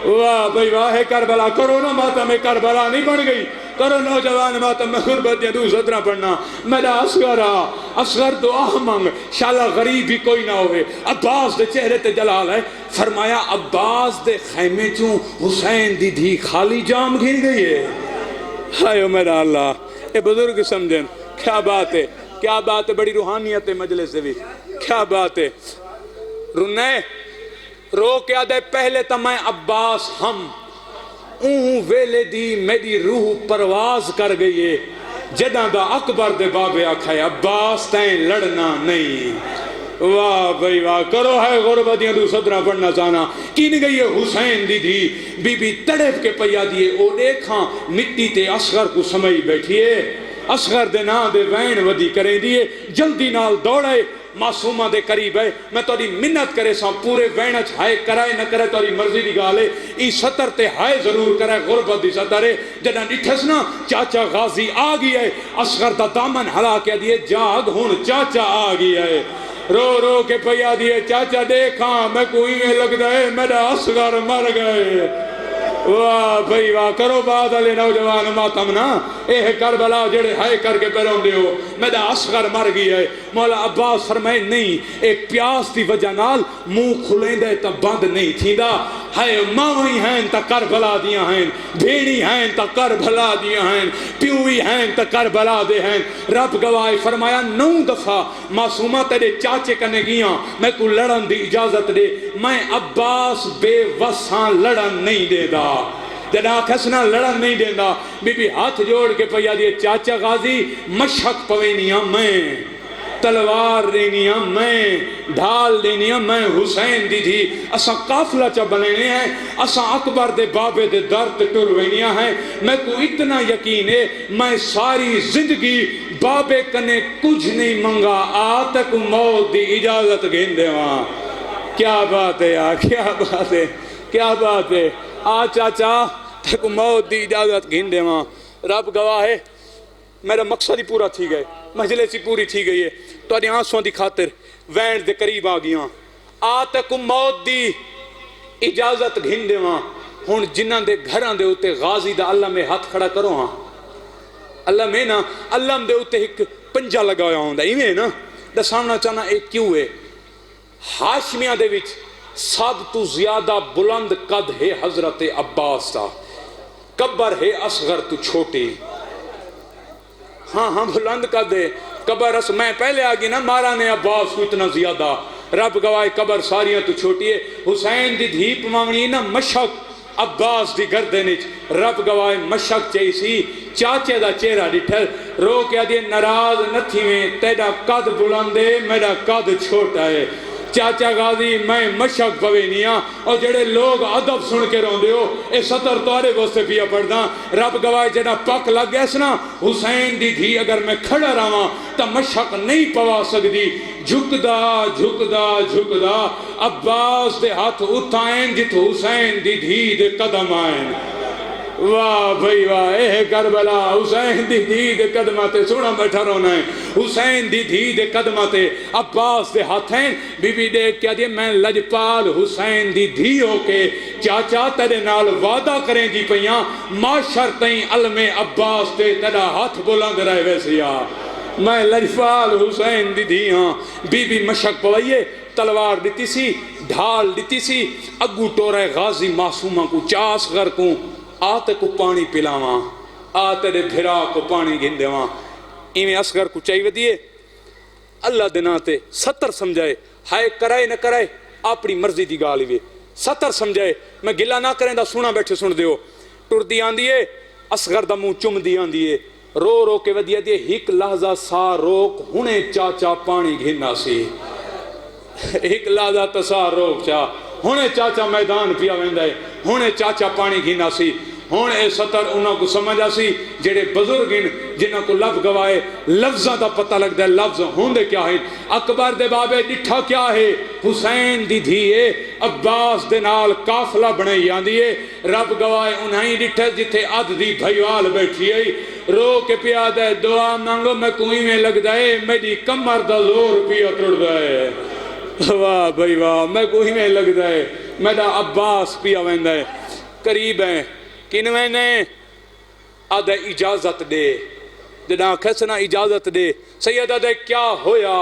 S1: واہ بھئی واہ کربلا کرو نا ماتم میں کربلا نہیں بن گئی کرو نوجوان ماتم میں غربت یا دو صدرہ پڑھنا میرا اصغر دعا مانگ شالا غریب بھی کوئی نہ ہوئے عباس دے چہرے تے جلال ہے فرمایا عباس دے خیمے چوں حسین دی دھی خالی جام گھن گئی ہے ہائے میرا اللہ اے بزرگ سمجھیں کیا بات ہے بڑی روحانیت مجلس بھی کیا بات ہے رنے رو کیا دے پہلے تا میں عباس ہم ویلے دی میری روح پرواز کر گئی ہے جدہ دا اکبر دے بابے آکھائے عباس تین لڑنا نہیں واہ بھئی واہ کرو ہے غربتیاں دو صدرہ پڑھنا چاہنا کین گئی ہے حسین دی دی بی بی تڑپ کے پیا دیئے او دیکھاں مٹی تے اصغر کو سمجھ بیٹھیے اصغر دے نا دے وین ودی کریں دیئے جلدی نال دوڑے معصومہ دے قریب ہے میں توڑی منت کرے ساں پورے وینچ ہائے کرائے نہ کرے توڑی مرضی دی گالے ای سطر تے ہائے ضرور کرے غربت دی سطر ہے جنہاں نٹھس نا چاچا غازی آگئی ہے اصغر دا دامن ہلا کے دیئے جاگ ہون چاچا آگئی ہے رو رو کے پیا دیئے چاچا دیکھاں میں کوئی میں لگ دائے میرا اصغر مر گئے واہ بھئی واہ کرو بات علی نوجوان ماتم نا اے کربلا جڑے ہائے کر کے پیرون دیو میرا اصغر مر گئی ہے مولا عباس فرمائے نہیں ایک پیاس دی وجہ نال منہ کھلیں دے تا بند نہیں تھی دا ہائے ماوئی ہیں تا کربلا دیا ہیں بھیڑی ہیں تا کربلا دیا ہیں پیوئی ہیں تا کربلا دے ہیں رب گواہ فرمایا 9 دفعہ معصومہ تیرے چاچے کنے گیاں میں کو لڑن دی اجازت دے میں عباس بے وساں لڑن نہیں دے دا جنا کھسنا لڑن نہیں دینا بی بی ہاتھ جوڑ کے پیا دیئے چاچا غازی مشک پوینیاں میں تلوار دینیاں میں ڈھال دینیاں میں حسین دی تھی اساں قافلہ چا بنینے ہیں اساں اکبر دے بابے دے درد ٹروینیاں ہیں میں کو اتنا یقین ہے میں ساری زندگی بابے کنے کچھ نہیں منگا آتک موت دی اجازت گھن دے وہاں کیا بات ہے یار کیا بات ہے آ چاچا تک موت دی اجازت گھن دے وہاں رب گواہ ہے میرا مقصد ہی پورا تھی گئے مجلس ہی پوری تھی گئی ہے تو آدھی آنسوں دی خاطر وینڈ دے قریب آگیاں آ تک موت دی اجازت گھن دے وہاں ہون جنہ دے گھران دے ہوتے غازی دا اللہ میں ہاتھ کھڑا کرو ہاں اللہ میں نا اللہ دے ہوتے ایک پنجا لگایا ہوں دا ایویں نا دا سامنا چاہنا ایک کیوں ہے ہاشمیہ دے وچ سب تو زیادہ بلند قد ہے حضرت عباس تا قبر ہے اصغر تو چھوٹی ہاں بلند قد ہے قبر میں پہلے آگی نا مارا نے عباس کو اتنا زیادہ رب گواہ قبر ساریاں تو چھوٹی ہے حسین دی دھیپ مانگنی نا مشک عباس دی گردنچ رب گواہ مشک چاہی سی چاچے دا چہرہ ڈٹھل رو کیا دیئے ناراض نتھی میں تیرا قد بلند ہے میرا قد چھوٹا ہے چاچا غازی میں مشک پوے نیا اور جڑے لوگ ادب سن کے روندے ہو اے سطر توارے واسطے پیا پڑھدا رب گواہ جڑا پک لگ گیا نا حسین دی دھی اگر میں کھڑا رہواں تا مشک نہیں پوا سکدی جھکدا جھکدا جھکدا عباس دے ہاتھ اٹھائیں جت حسین دی دھی دے قدم آئیں واہ بھائی واہ اے کربلا حسین دی دھی دے قدماتے سونا بیٹھا رونا ہے حسین دی دھی دے قدماتے عباس دے ہاتھیں بی بی دیکھ کیا دیئے میں لجپال حسین دی دھی ہو کے چاچا تیرے نال وعدہ کریں جی پیاں معاشر تئیں علم عباس تے تیرا ہاتھ بلند رہے ویسیا میں لجپال حسین دی دھی ہاں بی بی مشک پوائیے تلوار دیتی سی ڈھال دیتی سی اگو ٹورے غازی معصومہ کو چاس غر کو آتے کو پانی پلاواں آتے دے بھرا کو پانی گھندیواں ایمیں اصغر کو چاہیے دیئے اللہ دناتے ستر سمجھائے ہائے کرائے نہ کرائے اپنی مرضی دی گالی وے ستر سمجھائے میں گلہ نہ کریں دا سونا بیٹھے سن دیو ٹر دی آن دیئے اصغر دا منہ چم دی آن دیئے رو رو کے ودیا دیئے ہک لحظہ سا روک ہنے چاچا پانی گھننا سی ہک لحظہ تسا روک چا ہنے چاچا میدان پیا ویندہ ہے ہنے چاچا پانی گھننا سی ہون اے سطر انہوں کو سمجھا سی جڑے بزرگن جنہوں کو لفظ گوائے لفظاں دا پتہ لگ دے لفظ ہوندے کیا ہیں اکبر دے بابے ڈٹھا کیا ہے حسین دی دھیے عباس دے نال کافلہ بنے یاندیے رب گوائے انہیں ڈٹھے جتھے عد دی بھائیوال بیٹھی ہے رو کے پیا دے دعا مانگو میں کوئی میں لگ دے میری کمر دا زور پیا ٹڑ دے واہ بھائی واہ میں کوئی میں لگ دے میرا عباس پیا ویندے قریب ہیں کنویں نے آدھے اجازت دے جنا کھسنا اجازت دے سیدہ دے کیا ہویا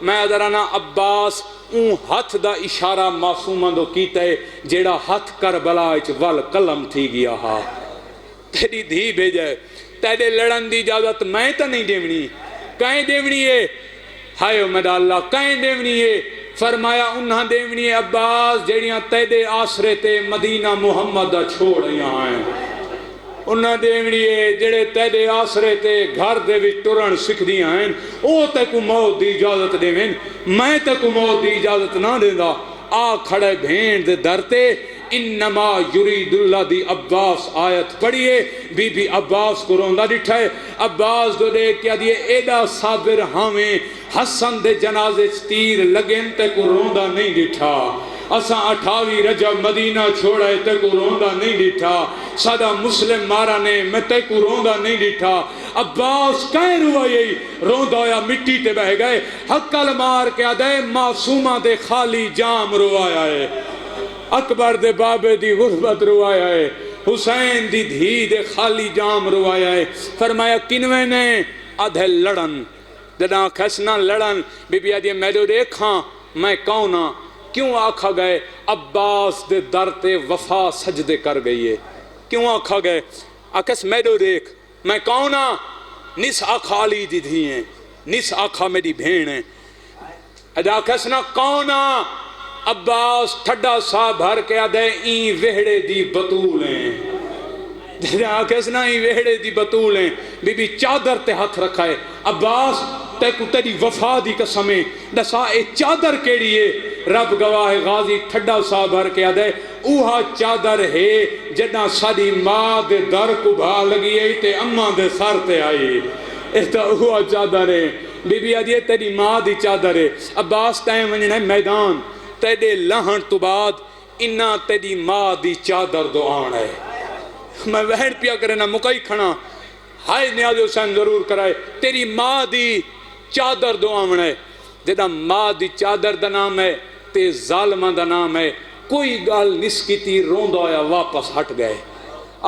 S1: میں ادھرانا عباس اون ہاتھ دا اشارہ معصومہ دو کیتا ہے جیڑا ہاتھ کربلا اچ ول قلم تھی گیا ہا تیری دھی بھیجے تیرے لڑن دی اجازت میں تا نہیں دیونی کہیں دیونی ہے ہائے میرا اللہ کہیں دیونی ہے فرمایا انہاں دیونی عباس جیڑیاں تیدے آسرے تے مدینہ محمد چھوڑ یہاں ہیں انہاں دیونی جیڑے تیدے آسرے تے گھر دے بھی ٹرن سکھ دیاں ہیں او تے کو موت دی اجازت دیویں میں تے کو موت دی اجازت نہ دیندہ آ کھڑے بھین دے درتے انما یرید اللہ دی عباس آیت پڑھئے بی بی عباس کو روندہ ڈٹھائے عباس دو دے کیا دیئے ایڈا صابر ہمیں حسن دے جنازے تیر لگن تے کو روندہ نہیں ڈٹھا اساں 28 رجب مدینہ چھوڑائے تے کو روندہ نہیں ڈٹھا صدا مسلم مارا نے میں تے کو روندہ نہیں ڈٹھا عباس کہیں روائے روندہ ہویا مٹی تے بہ گئے حقل مار کیا دے معصومہ دے خالی جام روایا ہے اکبر دے بابے دی غربت روایا ہے حسین دی دھی دے خالی جام روایا ہے فرمایا کنویں نے آدھے لڑن جداں کھسنا لڑن بی بی آدھی میڈو دیکھاں میں کوناں کیوں آکھا گئے عباس دے در تے وفا سجدے کر گئی ہے کیوں آکھا گئے آکھس میڈو دیکھ میں کوناں نس آکھا علی دی دھی ہیں نس آکھا میری بھین ہیں ادا کھسنا کوناں عباس ٹھڈا سا بھر کے آدھے این وہڑے دی بطول ہیں جہاں کسنا این وہڑے دی بطول ہیں بی بی چادر تے ہاتھ رکھا ہے عباس تے کو تیری وفا دی قسمیں دسا اے چادر کیڑی ہے رب گواہ غازی ٹھڈا سا بھر کے آدھے اوہا چادر ہے جنہ ساری ماں دے در کو بھا لگی ہے تے اماں دے سر تے آئی ایتا اوہا چادر ہے بی بی آدھی تیری ماں دی چادر ہے عباس تائیں ونجنے میدان تیرے لہن تو بعد انہاں تیری ماں دی چادر دو آن ہے میں وہن پیا کرے نہ مکئی کھنا ہائے نیاز حسین ضرور کرائے تیری ماں دی چادر دو آن ہے جدہ ماں دی چادر دا نام ہے تے ظالمہ دا نام ہے کوئی گال نسکیتی روندہ آیا واپس ہٹ گئے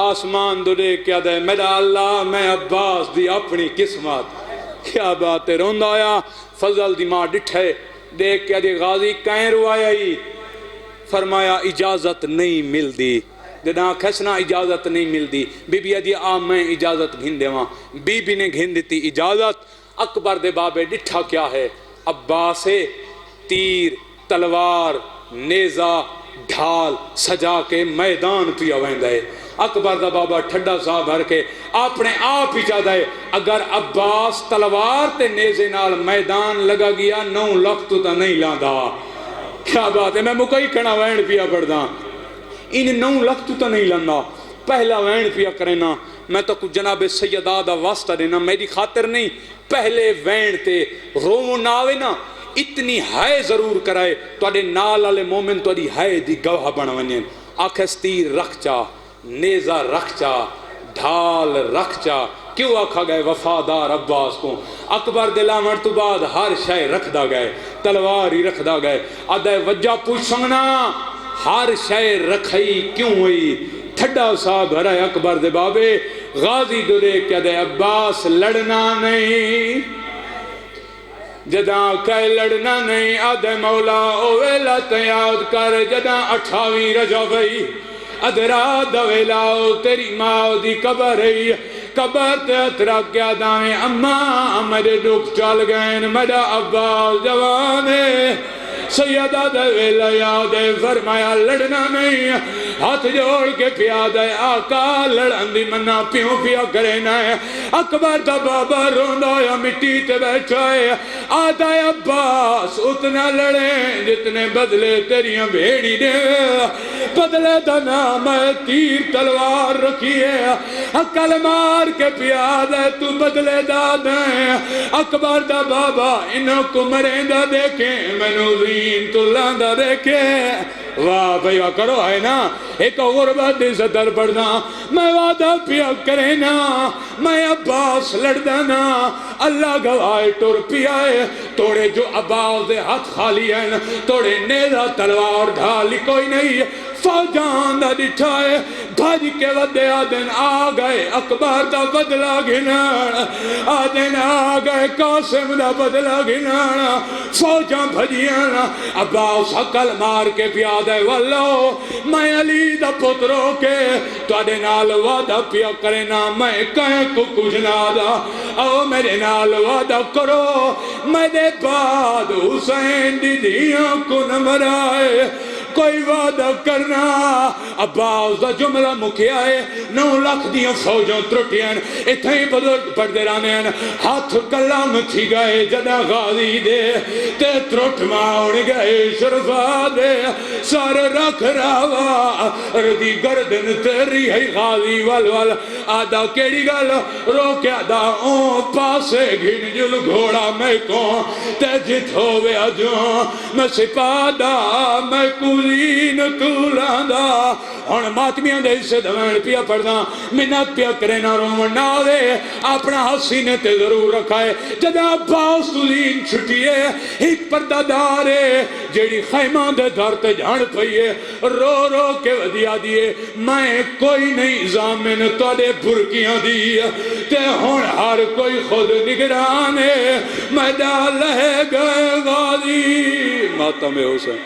S1: آسمان دو دے کیا دے میرا اللہ میں عباس دی اپنی قسمت کیا بات ہے روندہ آیا فضل دی ماں ڈٹھے دیکھ کیا دی غازی کہیں روایا ہی فرمایا اجازت نہیں مل دی جداں کھسنا اجازت نہیں مل دی بی بی آدھی میں اجازت گھن دے وہاں بی بی نے گھن دیتی اجازت اکبر دے بابے ڈٹھا کیا ہے عباس تیر تلوار نیزہ ڈھال سجا کے میدان پیا ویندہ ہے اکبر دا بابا ٹھڈا سا بھر کے اپنے آپ ہی چاہتا ہے اگر عباس تلوار تے نیزے نال میدان لگا گیا 9 لکھ تو تا نہیں لاندا کیا بات ہے، میں مکئی کھڑا وین پیا پڑھدا ان 9 لکھ تو نہیں لندا پہلا وین پیا کرنا میں تو کچھ جناب سیدہ دا واسطہ دینا میری خاطر نہیں پہلے وین تے رو نہ آوے نا اتنی ہائے ضرور کرائے توڑے نال والے مومن توڑی ہائے دی گواہ بن ونجن آکھس تیر رکھ چا نیزہ رکھ چا ڈھال رکھ چا کیوں آکھا گئے وفادار عباس کو اکبر دلامر تو بعد ہر شے رکھ دا گئے تلوار ہی رکھ دا گئے آدھے وجہ پوچھ سنگنا ہر شے رکھائی کیوں ہوئی تھڑا صاحب ہرائے اکبر دے بابے غازی دورے کیا دے عباس لڑنا نہیں جداں کہے لڑنا نہیں آدھے مولا اویلا تیاد کر جداں 28 رجبی ادرا دویلاؤ تیری ماں دی قبر رہی قبر تے اترا کیا دائیں اماں میرے دکھ چل گئے میرا عباس جوانے سیدہ دویلا یادے فرمایا لڑنا نہیں ہاتھ جوڑ کے پیا دے آقا لڑن دی منا پیوں پیا کرینا ہے اکبر دا بابا روندہ یا مٹی تے بیٹھائے آتا ہے عباس اتنا لڑیں جتنے بدلے تیریاں بھیڑی دے بدلے دا نام ہے تیر تلوار رکھیے عقل مار کے پیا دے تو بدلے دا دیں اکبر دا بابا انہوں کو مریندا دیکھیں منو زین تو لاندہ دیکھیں واہ بھائی واہ کرو ہے نا ایک غربت دی صدر پڑھنا میں وعدہ پیا کرے نا میں عباس لڑدنا اللہ گواہ ٹور پیا ہے توڑے جو عباس دے ہاتھ خالی ہیں توڑے نیزہ تلوار ڈھالی کوئی نہیں فوجان دا دٹھائے بھاج کے ودے آدن آگئے اکبر دا بدلا گھنان آدن آگئے قاسم دا بدلا گھنان فوجان بھجیانا عباس حقل مار کے پیادے واللو میں علی دا پتروں کے تو آدے نال وعدہ پیا کرنا میں کہیں کو کچھ نادا او میرے نال وعدہ کرو میں دے بعد حسین دی دیاں کو نمرائے کوئی وعدہ کرنا عباس دا جملہ مکھیا ہے 9 لاکھ دیاں فوجوں ترٹیاں اتھیں بزرگ پڑھتے رانے ہیں ہاتھ کلام تھی گئے جدہ غازی دے تے ترٹ ماؤن گئے شرفا دے سار رکھ راوا ردی گردن تیری ہے غازی والوال آدھا کیڑی گل روکے آدھا اون پاسے گھن جل گھوڑا میں کون تے جت ہوئے آجوں میں سپادا میں کولین کولاندہ ہون ماتمیاں دے سے دوین پیا پڑھنا منت پیا کرنا رومن نہ دے اپنا حسینے تے ضرور رکھائے جدہ عباس کولین چھٹیے ایک پردہ دارے جیڑی خیمہ دے دار تے جھان پئیے رو رو کے ودیا دیئے میں کوئی نہیں زامن توڑے برکیاں دی تے ہون ہر کوئی خود نگرانے میں ڈالے گئے غازی ماتم حسین